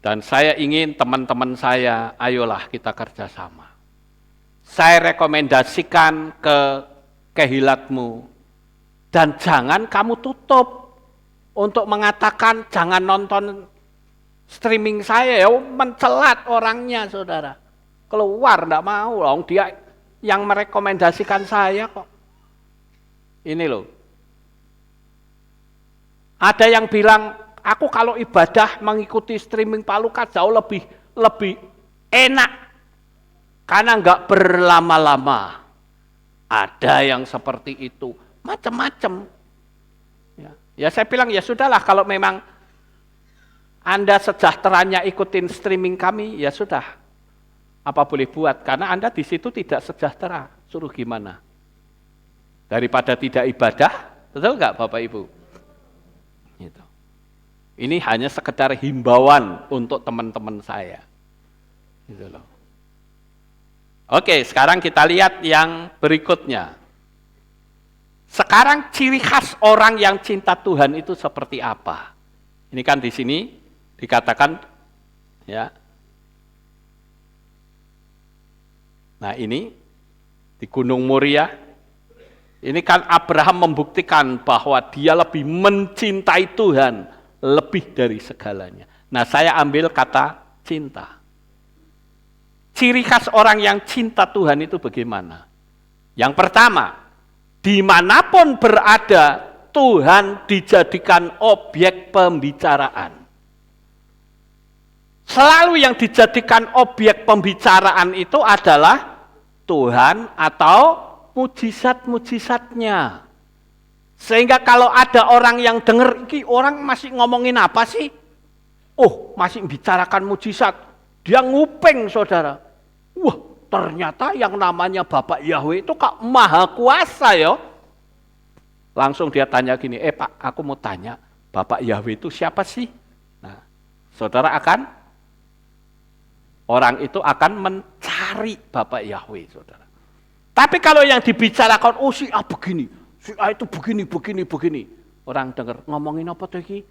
Dan saya ingin teman-teman saya, ayolah kita kerjasama. Saya rekomendasikan ke kehilatmu, dan jangan kamu tutup untuk mengatakan jangan nonton streaming saya, ya mencelat orangnya, saudara. Keluar, enggak mau, dia yang merekomendasikan saya kok. Ini loh. Ada yang bilang, aku kalau ibadah mengikuti streaming Pak Lukas jauh lebih enak. Karena enggak berlama-lama. Ada yang seperti itu. Macam-macam. Ya saya bilang, ya sudahlah kalau memang Anda sejahteranya ikutin streaming kami, ya sudah. Apa boleh buat? Karena Anda di situ tidak sejahtera. Suruh gimana? Daripada tidak ibadah, betul nggak Bapak Ibu? Gitu. Ini hanya sekedar himbauan untuk teman-teman saya. Gitu loh. Oke, sekarang kita lihat yang berikutnya. Sekarang ciri khas orang yang cinta Tuhan itu seperti apa? Ini kan di sini dikatakan, ya. Nah ini di Gunung Moria, ini kan Abraham membuktikan bahwa dia lebih mencintai Tuhan lebih dari segalanya. Nah saya ambil kata cinta. Ciri khas orang yang cinta Tuhan itu bagaimana? Yang pertama, dimanapun berada Tuhan dijadikan objek pembicaraan. Selalu yang dijadikan objek pembicaraan itu adalah Tuhan atau mujizat-mujizatnya. Sehingga kalau ada orang yang dengar, ini orang masih ngomongin apa sih? Oh, masih bicarakan mujizat. Dia nguping, saudara. Wah, ternyata yang namanya Bapak Yahweh itu kok maha kuasa ya. Langsung dia tanya gini, Pak, aku mau tanya, Bapak Yahweh itu siapa sih? Nah, saudara orang itu akan mencari Bapak Yahweh, saudara. Tapi kalau yang dibicarakan, oh si A begini, si A itu begini. Orang dengar, ngomongin apa tuh ini?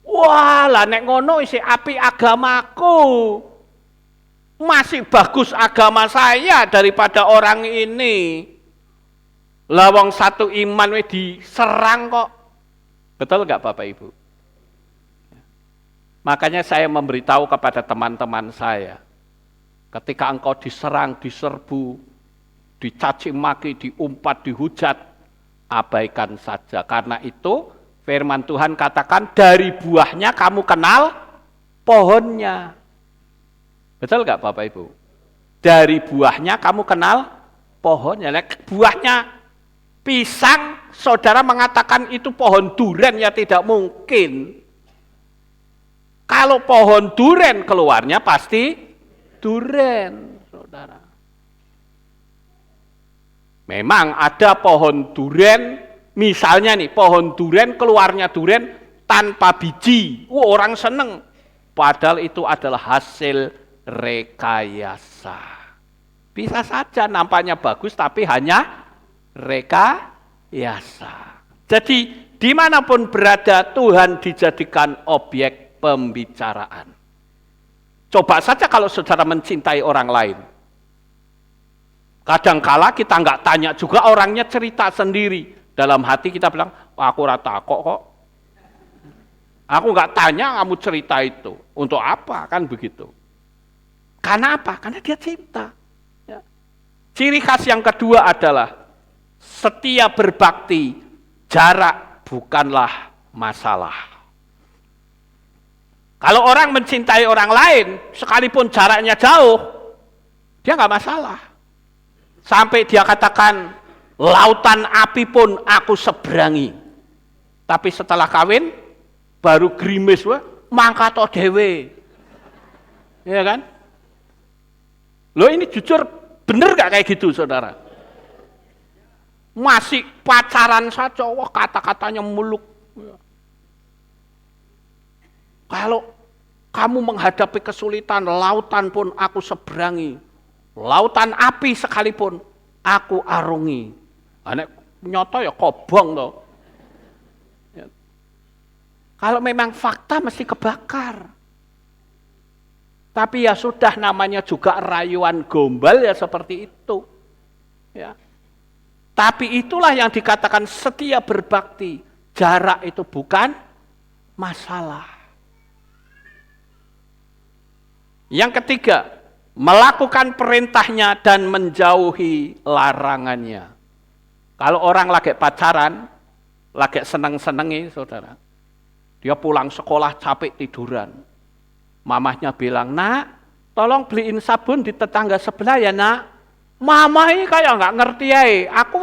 Wah, lah nek ngono isi api agamaku. Masih bagus agama saya daripada orang ini. Lawang satu iman diserang kok. Betul nggak Bapak Ibu? Makanya saya memberitahu kepada teman-teman saya, ketika engkau diserang, diserbu, dicaci maki, diumpat, dihujat, abaikan saja. Karena itu firman Tuhan katakan dari buahnya kamu kenal pohonnya. Betul nggak Bapak Ibu? Dari buahnya kamu kenal pohonnya. Buahnya pisang, saudara mengatakan itu pohon duren, ya tidak mungkin. Kalau pohon duren keluarnya pasti duren, saudara. Memang ada pohon duren, misalnya nih, pohon duren keluarnya duren tanpa biji. Orang seneng. Padahal itu adalah hasil rekayasa. Bisa saja nampaknya bagus, tapi hanya rekayasa. Jadi, dimanapun berada, Tuhan dijadikan objek pembicaraan. Coba saja kalau saudara mencintai orang lain. Kadangkala kita nggak tanya juga, orangnya cerita sendiri. Dalam hati kita bilang, aku rata kok. Aku nggak tanya kamu cerita itu. Untuk apa? Kan begitu. Karena apa? Karena dia cinta. Ya. Ciri khas yang kedua adalah setia berbakti, jarak bukanlah masalah. Kalau orang mencintai orang lain, sekalipun jaraknya jauh, dia nggak masalah. Sampai dia katakan, lautan api pun aku seberangi. Tapi setelah kawin, baru grimis, mangkato dewe. Ya kan? Loh ini jujur, bener gak kayak gitu saudara? Masih pacaran saja, wah kata-katanya muluk. Kalau kamu menghadapi kesulitan, lautan pun aku seberangi. Lautan api sekalipun, aku arungi. Nek nyoto ya kobong toh. Ya. Kalau memang fakta mesti kebakar. Tapi ya sudah, namanya juga rayuan gombal ya seperti itu. Ya. Tapi itulah yang dikatakan setia berbakti. Jarak itu bukan masalah. Yang ketiga, melakukan perintahnya dan menjauhi larangannya. Kalau orang lagi pacaran, lagi seneng-senengi saudara, dia pulang sekolah capek tiduran. Mamahnya bilang, nak, tolong beliin sabun di tetangga sebelah ya nak. Mama ini kayak nggak ngerti ya, aku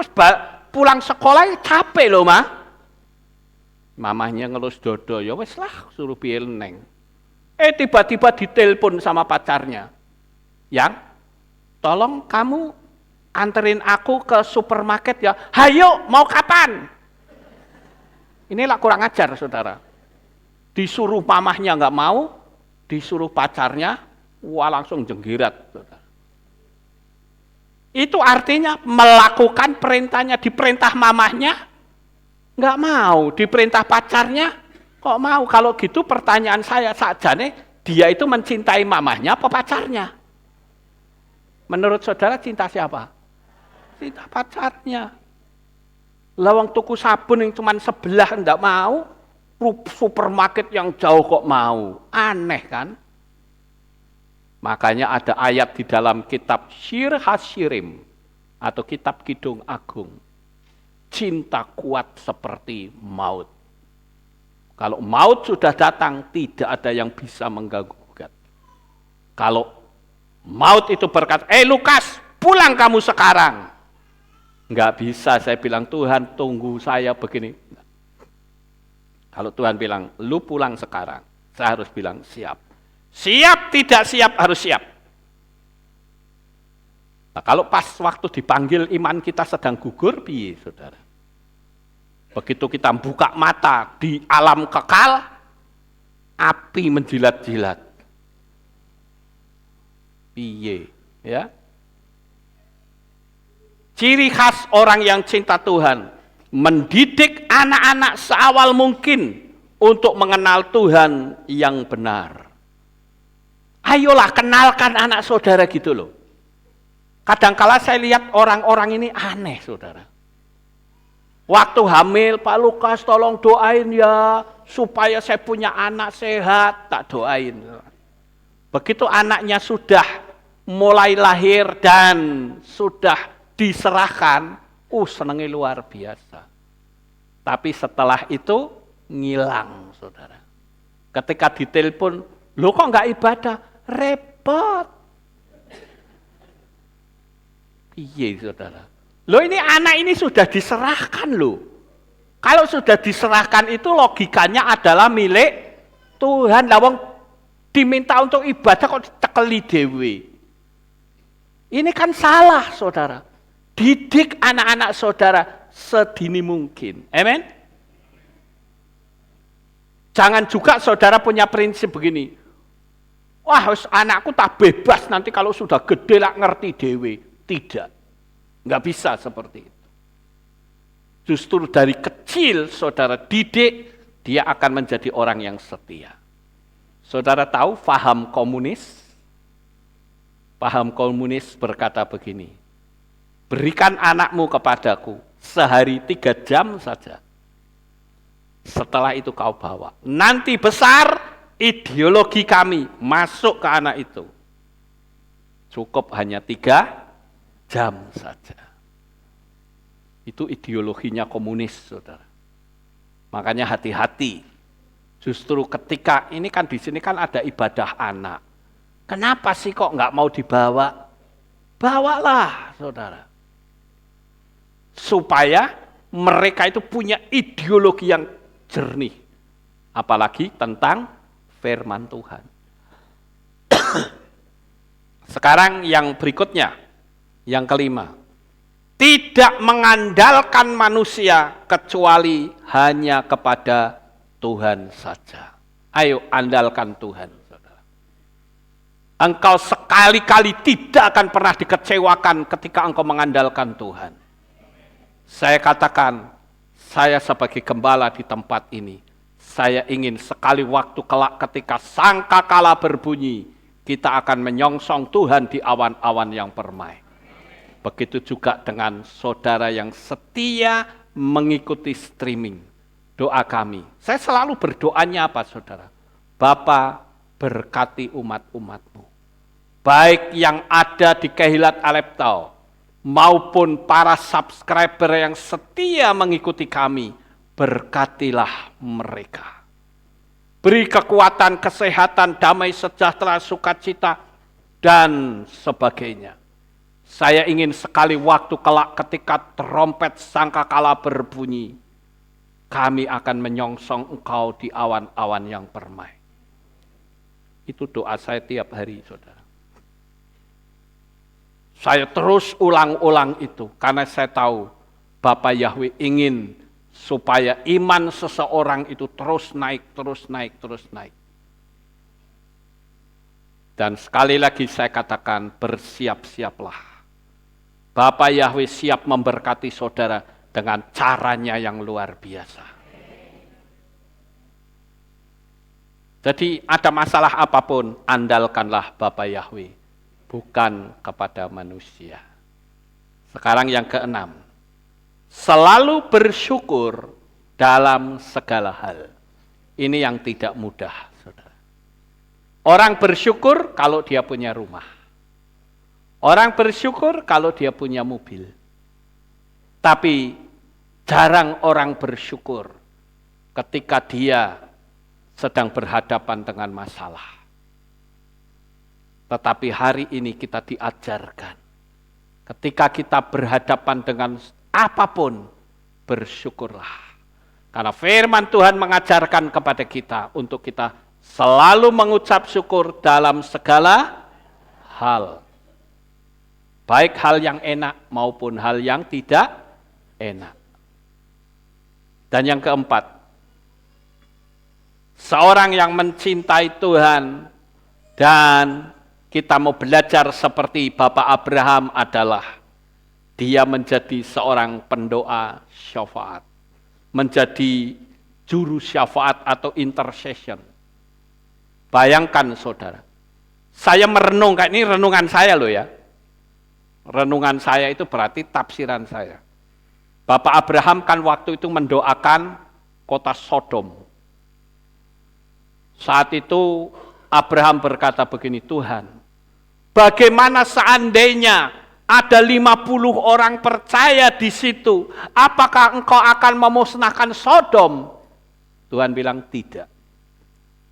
pulang sekolah capek loh mah. Mamahnya ngelus dodo, ya wes lah suruh biel neng. Tiba-tiba ditelepon sama pacarnya. Yang, tolong kamu anterin aku ke supermarket ya. Hayo, mau kapan? Inilah kurang ajar saudara. Disuruh mamahnya nggak mau, disuruh pacarnya, wah langsung jenggirat. Saudara. Itu artinya melakukan perintahnya, diperintah mamahnya, nggak mau, diperintah pacarnya, kok mau. Kalau gitu pertanyaan saya saja nih, dia itu mencintai mamahnya apa pacarnya? Menurut saudara cinta siapa? Cinta pacarnya. Lawang tuku sabun yang cuma sebelah enggak mau, supermarket yang jauh kok mau. Aneh kan? Makanya ada ayat di dalam kitab Syir Hasyirim atau kitab Kidung Agung. Cinta kuat seperti maut. Kalau maut sudah datang, tidak ada yang bisa mengganggu-gugat. Kalau maut itu berkata, Lukas, pulang kamu sekarang. Enggak bisa, saya bilang, Tuhan tunggu saya begini. Kalau Tuhan bilang, lu pulang sekarang, saya harus bilang siap. Siap, tidak siap, harus siap. Nah, kalau pas waktu dipanggil iman kita sedang gugur, piye saudara? Begitu kita buka mata di alam kekal, api menjilat-jilat. Piye, ya? Ciri khas orang yang cinta Tuhan, mendidik anak-anak seawal mungkin untuk mengenal Tuhan yang benar. Ayolah kenalkan anak saudara gitu loh. Kadangkala saya lihat orang-orang ini aneh saudara. Waktu hamil, Pak Lukas tolong doain ya, supaya saya punya anak sehat, tak doain. Begitu anaknya sudah mulai lahir dan sudah diserahkan, senangnya luar biasa. Tapi setelah itu ngilang saudara. Ketika ditelepon, lo kok nggak ibadah? Repot. Iya saudara. Lo ini anak ini sudah diserahkan lo. Kalau sudah diserahkan itu logikanya adalah milik Tuhan. Lawang diminta untuk ibadah kok ditekeli dewe. Ini kan salah saudara. Didik anak-anak saudara sedini mungkin. Amen. Jangan juga saudara punya prinsip begini. Wah, anakku tak bebas nanti kalau sudah gede lah ngerti dewe. Tidak. Enggak bisa seperti itu. Justru dari kecil saudara didik, dia akan menjadi orang yang setia. Saudara tahu paham komunis? Paham komunis berkata begini, berikan anakmu kepadaku sehari 3 jam saja. Setelah itu kau bawa. Nanti besar, ideologi kami masuk ke anak itu. Cukup hanya 3 jam saja. Itu ideologinya komunis, saudara. Makanya hati-hati. Justru ketika ini kan di sini kan ada ibadah anak. Kenapa sih kok nggak mau dibawa? Bawalah, saudara. Supaya mereka itu punya ideologi yang jernih. Apalagi tentang firman Tuhan. Sekarang yang berikutnya, yang kelima. Tidak mengandalkan manusia kecuali hanya kepada Tuhan saja. Ayo andalkan Tuhan, saudara. Engkau sekali-kali tidak akan pernah dikecewakan ketika engkau mengandalkan Tuhan. Saya katakan, saya sebagai gembala di tempat ini, saya ingin sekali waktu kelak ketika sangkakala berbunyi, kita akan menyongsong Tuhan di awan-awan yang permai. Begitu juga dengan saudara yang setia mengikuti streaming. Doa kami. Saya selalu berdoanya apa saudara? Bapa, berkati umat-umat-Mu. Baik yang ada di Kehilat Aleptau, maupun para subscriber yang setia mengikuti kami, berkatilah mereka. Beri kekuatan, kesehatan, damai, sejahtera, sukacita, dan sebagainya. Saya ingin sekali waktu kelak ketika trompet sangkakala berbunyi, kami akan menyongsong Engkau di awan-awan yang permai. Itu doa saya tiap hari, saudara. Saya terus ulang-ulang itu, karena saya tahu Bapa Yahweh ingin supaya iman seseorang itu terus naik, terus naik, terus naik. Dan sekali lagi saya katakan, bersiap-siaplah. Bapa Yahweh siap memberkati saudara dengan caranya yang luar biasa. Jadi ada masalah apapun, andalkanlah Bapa Yahweh, bukan kepada manusia. Sekarang yang keenam, selalu bersyukur dalam segala hal. Ini yang tidak mudah, saudara. Orang bersyukur kalau dia punya rumah. Orang bersyukur kalau dia punya mobil. Tapi jarang orang bersyukur ketika dia sedang berhadapan dengan masalah. Tetapi hari ini kita diajarkan, ketika kita berhadapan dengan apapun, bersyukurlah. Karena firman Tuhan mengajarkan kepada kita untuk kita selalu mengucap syukur dalam segala hal. Baik hal yang enak maupun hal yang tidak enak. Dan yang keempat, seorang yang mencintai Tuhan dan kita mau belajar seperti Bapak Abraham adalah dia menjadi seorang pendoa syafaat. Menjadi juru syafaat atau intercession. Bayangkan saudara, saya merenungkan, ini renungan saya loh ya. Renungan saya itu berarti tafsiran saya. Bapak Abraham kan waktu itu mendoakan kota Sodom. Saat itu Abraham berkata begini, Tuhan, bagaimana seandainya ada 50 orang percaya di situ, apakah engkau akan memusnahkan Sodom? Tuhan bilang tidak.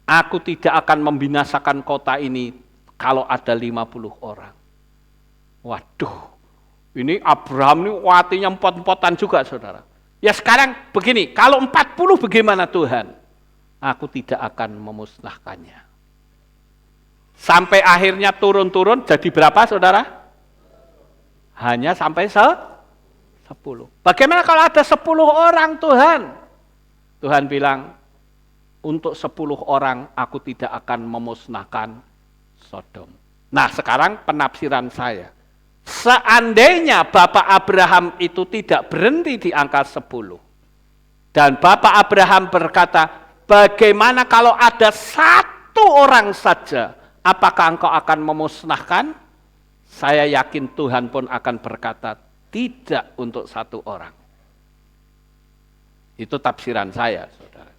Aku tidak akan membinasakan kota ini kalau ada 50 orang. Waduh, ini Abraham ini hatinya empot-empotan juga saudara. Ya sekarang begini, kalau 40 bagaimana Tuhan? Aku tidak akan memusnahkannya. Sampai akhirnya turun-turun jadi berapa saudara? Hanya sampai 10. Bagaimana kalau ada 10 orang Tuhan? Tuhan bilang, untuk 10 orang aku tidak akan memusnahkan Sodom. Nah sekarang penafsiran saya. Seandainya Bapak Abraham itu tidak berhenti di angka 10. Dan Bapak Abraham berkata, bagaimana kalau ada 1 orang saja, apakah engkau akan memusnahkan? Saya yakin Tuhan pun akan berkata, tidak untuk 1 orang. Itu tafsiran saya, saudara.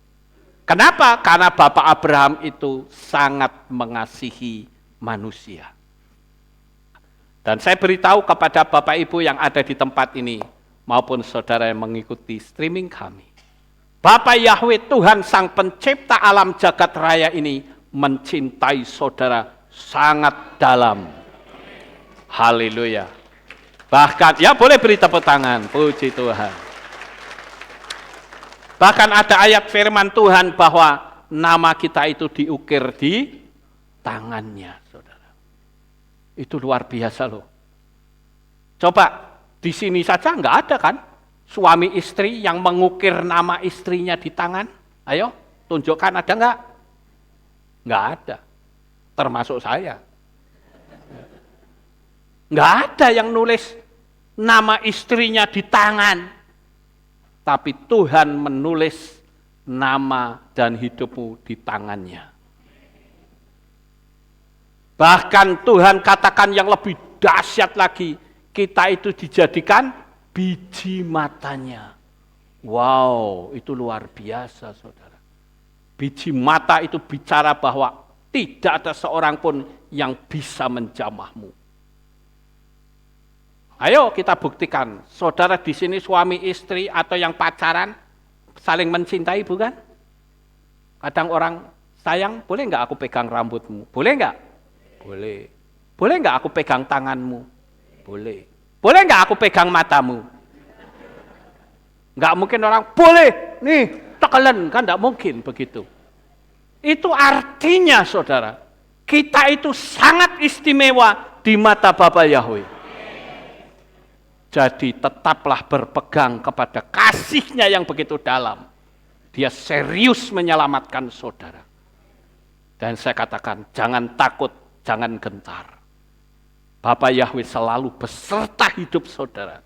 Kenapa? Karena Bapak Abraham itu sangat mengasihi manusia. Dan saya beritahu kepada Bapak Ibu yang ada di tempat ini, maupun saudara yang mengikuti streaming kami. Bapak Yahweh Tuhan Sang Pencipta alam jagat raya ini mencintai saudara sangat dalam. Haleluya. Bahkan, ya boleh beri tepuk tangan, puji Tuhan. Bahkan ada ayat firman Tuhan bahwa nama kita itu diukir di tangannya, saudara. Itu luar biasa loh. Coba, di sini saja enggak ada kan? Suami istri yang mengukir nama istrinya di tangan. Ayo, tunjukkan ada enggak? Enggak ada. Termasuk saya. Nggak ada yang nulis nama istrinya di tangan. Tapi Tuhan menulis nama dan hidupmu di tangannya. Bahkan Tuhan katakan yang lebih dahsyat lagi, kita itu dijadikan biji matanya. Wow, itu luar biasa, saudara. Biji mata itu bicara bahwa tidak ada seorang pun yang bisa menjamahmu. Ayo kita buktikan, saudara di sini suami istri atau yang pacaran saling mencintai, bukan? Kadang orang, sayang, boleh nggak aku pegang rambutmu? Boleh nggak? Boleh. Boleh nggak aku pegang tanganmu? Boleh. Boleh nggak aku pegang matamu? Nggak mungkin orang, boleh, nih, tekelen, kan nggak mungkin begitu. Itu artinya, saudara, kita itu sangat istimewa di mata Bapa Yahweh. Jadi tetaplah berpegang kepada kasih-Nya yang begitu dalam. Dia serius menyelamatkan saudara. Dan saya katakan, jangan takut, jangan gentar. Bapa Yahweh selalu beserta hidup saudara.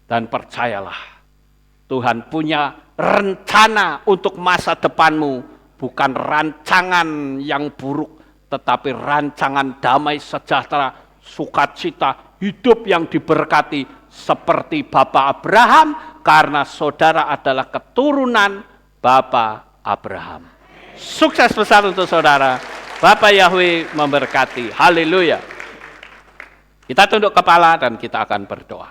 Dan percayalah, Tuhan punya rencana untuk masa depanmu. Bukan rancangan yang buruk, tetapi rancangan damai sejahtera, sukacita, hidup yang diberkati seperti Bapak Abraham, karena saudara adalah keturunan Bapak Abraham. Sukses besar untuk saudara. Bapak Yahweh memberkati. Haleluya. Kita tunduk kepala dan kita akan berdoa.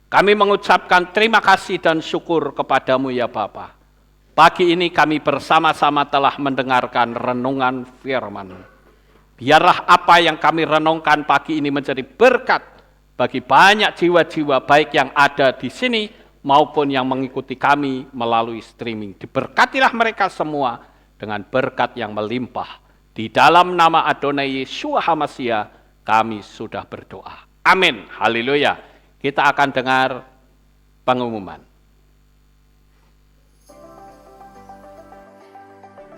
Kami mengucapkan terima kasih dan syukur kepadamu ya Bapa. Pagi ini kami bersama-sama telah mendengarkan renungan firman. Biarlah apa yang kami renungkan pagi ini menjadi berkat bagi banyak jiwa-jiwa baik yang ada di sini maupun yang mengikuti kami melalui streaming. Diberkatilah mereka semua dengan berkat yang melimpah. Di dalam nama Adonai Yeshua HaMashiach kami sudah berdoa. Amin. Haleluya. Kita akan dengar pengumuman.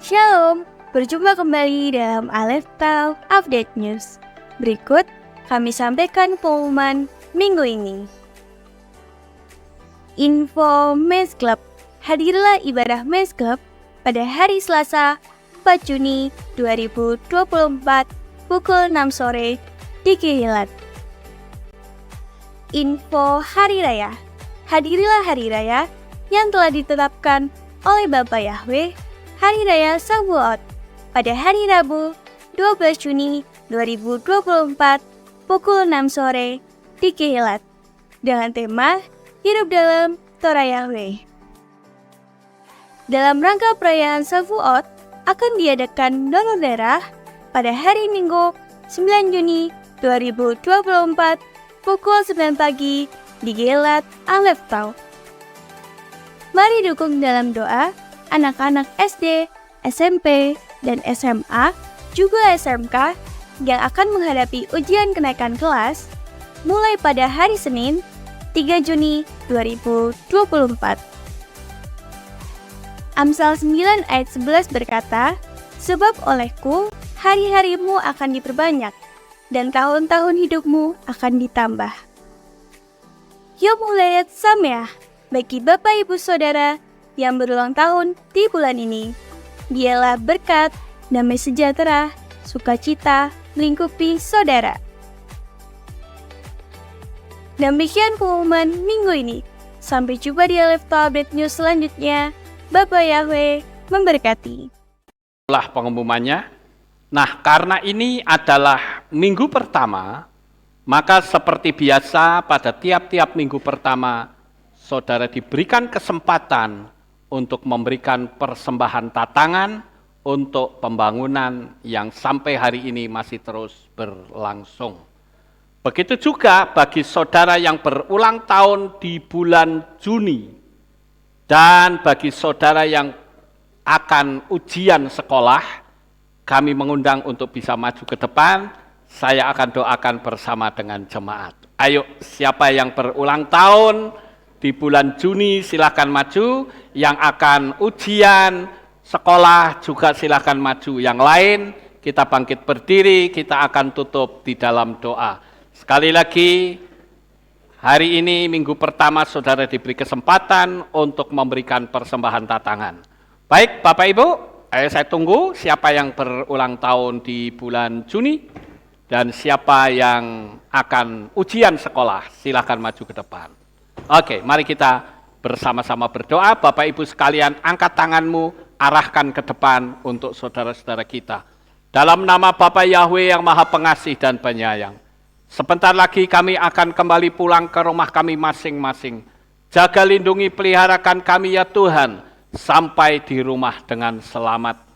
Shalom, berjumpa kembali dalam Aleph Tau Update News. Berikut kami sampaikan pengumuman minggu ini. Info Men's Club. Hadirlah ibadah Men's Club pada hari Selasa 4 Juni 2024 pukul 6 sore di Kehillat. Info Hari Raya. Hadirilah Hari Raya yang telah ditetapkan oleh Bapa Yahweh, Hari Raya Shavuot, pada hari Rabu 12 Juni 2024 pukul 6 sore di Kehillat, dengan tema Hidup dalam Torah Yahweh. Dalam rangka perayaan Shavuot akan diadakan donor darah pada hari Minggu 9 Juni 2024 pukul 9 pagi di Kehillat Aleph Tau. Mari dukung dalam doa anak-anak SD, SMP, dan SMA, juga SMK yang akan menghadapi ujian kenaikan kelas mulai pada hari Senin 3 Juni 2024. Amsal 9 ayat 11 berkata, "Sebab olehku hari-harimu akan diperbanyak, dan tahun-tahun hidupmu akan ditambah." Yom Huledet Sameach bagi Bapak Ibu Saudara yang berulang tahun di bulan ini. Biarlah berkat, damai sejahtera, sukacita melingkupi saudara. Demikian pengumuman minggu ini. Sampai jumpa di Aleph Tau Update News selanjutnya. Bapak Yahweh memberkati.
Itulah pengumumannya. Nah, karena ini adalah minggu pertama, maka seperti biasa pada tiap-tiap minggu pertama, saudara diberikan kesempatan untuk memberikan persembahan tatangan untuk pembangunan yang sampai hari ini masih terus berlangsung. Begitu juga bagi saudara yang berulang tahun di bulan Juni, dan bagi saudara yang akan ujian sekolah, kami mengundang untuk bisa maju ke depan. Saya akan doakan bersama dengan jemaat. Ayo, siapa yang berulang tahun di bulan Juni silakan maju. Yang akan ujian sekolah juga silakan maju. Yang lain kita bangkit berdiri, kita akan tutup di dalam doa. Sekali lagi, hari ini minggu pertama saudara diberi kesempatan untuk memberikan persembahan tatangan. Baik Bapak Ibu, saya tunggu siapa yang berulang tahun di bulan Juni dan siapa yang akan ujian sekolah, silakan maju ke depan. Oke, mari kita bersama-sama berdoa. Bapak Ibu sekalian, angkat tanganmu, arahkan ke depan untuk saudara-saudara kita. Dalam nama Bapa Yahweh yang Maha Pengasih dan Penyayang, sebentar lagi kami akan kembali pulang ke rumah kami masing-masing. Jaga lindungi peliharakan kami ya Tuhan, sampai di rumah dengan selamat.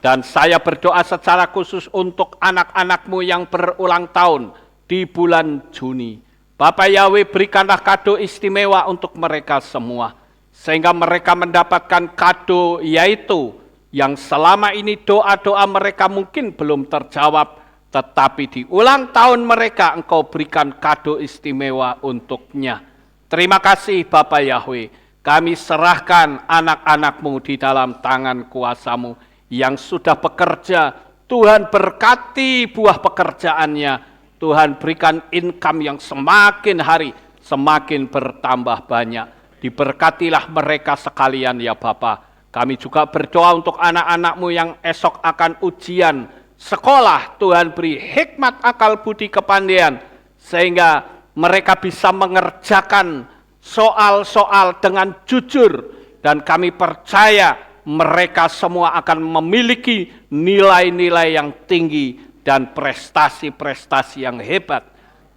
Dan saya berdoa secara khusus untuk anak-anak-Mu yang berulang tahun di bulan Juni. Bapak Yahweh, berikanlah kado istimewa untuk mereka semua, sehingga mereka mendapatkan kado yaitu yang selama ini doa-doa mereka mungkin belum terjawab, tetapi di ulang tahun mereka Engkau berikan kado istimewa untuknya. Terima kasih Bapa Yahweh, kami serahkan anak-anak-Mu di dalam tangan kuasa-Mu yang sudah bekerja. Tuhan berkati buah pekerjaannya, Tuhan berikan income yang semakin hari semakin bertambah banyak. Diberkatilah mereka sekalian ya Bapa. Kami juga berdoa untuk anak-anak-Mu yang esok akan ujian sekolah. Tuhan beri hikmat, akal, budi, kepandaian, sehingga mereka bisa mengerjakan soal-soal dengan jujur. Dan kami percaya mereka semua akan memiliki nilai-nilai yang tinggi dan prestasi-prestasi yang hebat.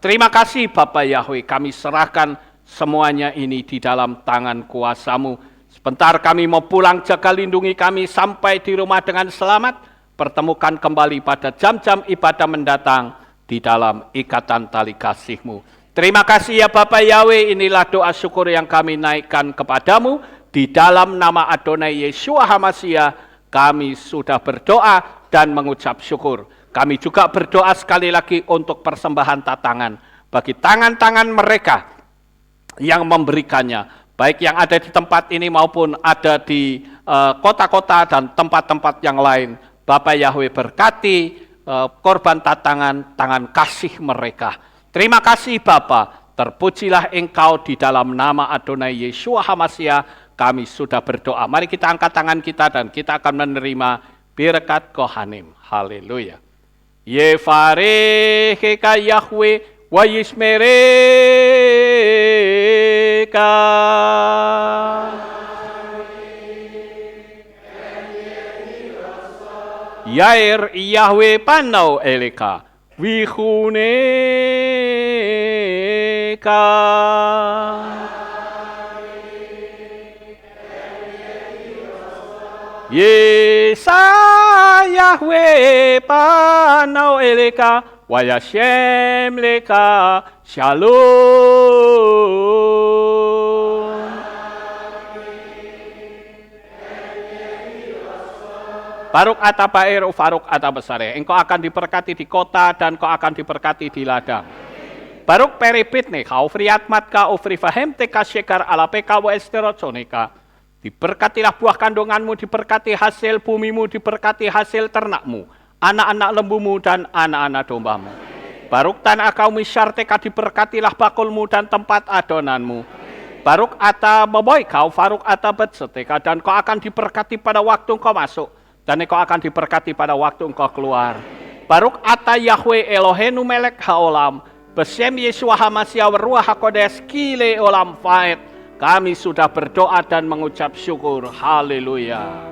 Terima kasih Bapak Yahweh, kami serahkan semuanya ini di dalam tangan kuasa-Mu. Sebentar kami mau pulang, jaga lindungi kami sampai di rumah dengan selamat. Pertemukan kembali pada jam-jam ibadah mendatang di dalam ikatan tali kasih-Mu. Terima kasih ya Bapak Yahweh, inilah doa syukur yang kami naikkan kepadamu. Di dalam nama Adonai Yeshua HaMashiach, kami sudah berdoa dan mengucap syukur. Kami juga berdoa sekali lagi untuk persembahan tatangan bagi tangan-tangan mereka yang memberikannya, baik yang ada di tempat ini maupun ada di kota-kota dan tempat-tempat yang lain. Bapak Yahweh berkati korban tatangan, tangan kasih mereka. Terima kasih Bapa, terpujilah Engkau di dalam nama Adonai Yeshua HaMashiach. Kami sudah berdoa. Mari kita angkat tangan kita dan kita akan menerima berkat Kohanim. Haleluya. Yevarecheka Yahweh wa yishmereka. Yair Yahweh panau eleka wihuneka. Yesa Yahweh panau eleka wa yashem leka shalom. Baruk ata bair ufaruk ata besare. Engkau akan diberkati di kota dan kau akan diberkati di ladang. Baruk peripit nih kau friat matka ufri fahem teka syekar ala peka wa esteroconeka. Diberkatilah buah kandunganmu, diberkati hasil bumimu, diberkati hasil ternakmu, anak-anak lembumu dan anak-anak dombamu. Baruk tanah kau misyarteka, diberkatilah bakulmu dan tempat adonanmu. Baruk ata boboy kau faruk ata betseteka, dan kau akan diberkati pada waktu engkau masuk, dan engkau akan diberkati pada waktu engkau keluar. Baruk ata Yahweh Elohenu melek haolam, besem Yeshua HaMashiach ruah hakodes kile olam faed. Kami sudah berdoa dan mengucap syukur. Haleluya.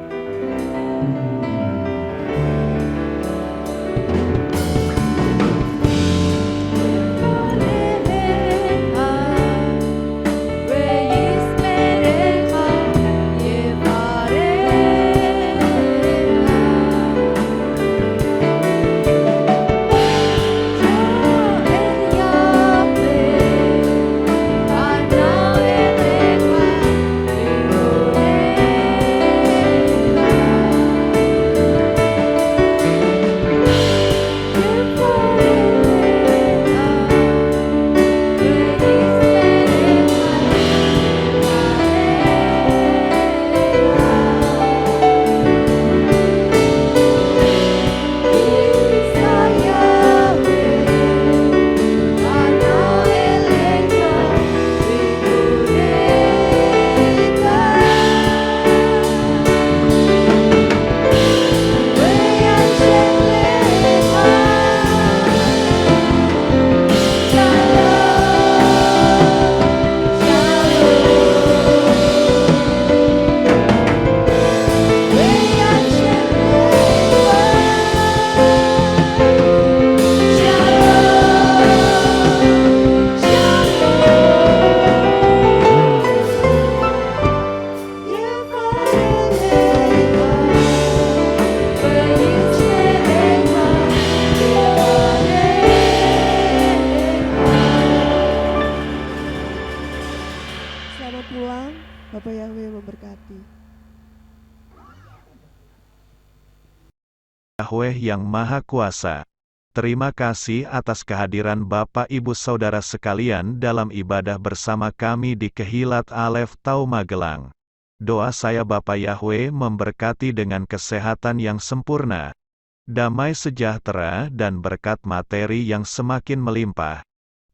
Yang Maha Kuasa. Terima kasih atas kehadiran Bapak Ibu Saudara sekalian dalam ibadah bersama kami di Kehilat Alef Tau Magelang. Doa saya Bapa Yahweh memberkati dengan kesehatan yang sempurna, damai sejahtera dan berkat materi yang semakin melimpah.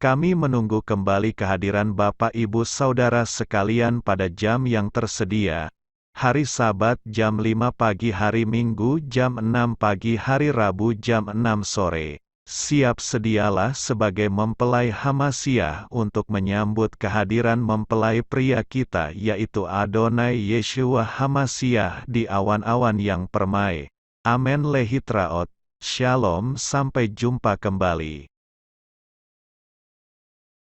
Kami menunggu kembali kehadiran Bapak Ibu Saudara sekalian pada jam yang tersedia. Hari Sabat jam 5 pagi, hari Minggu jam 6 pagi, hari Rabu jam 6 sore. Siap sedialah sebagai mempelai Hamasiah untuk menyambut kehadiran mempelai pria kita yaitu Adonai Yeshua Hamasiah di awan-awan yang permai. Amen lehitraot. Shalom, sampai jumpa kembali.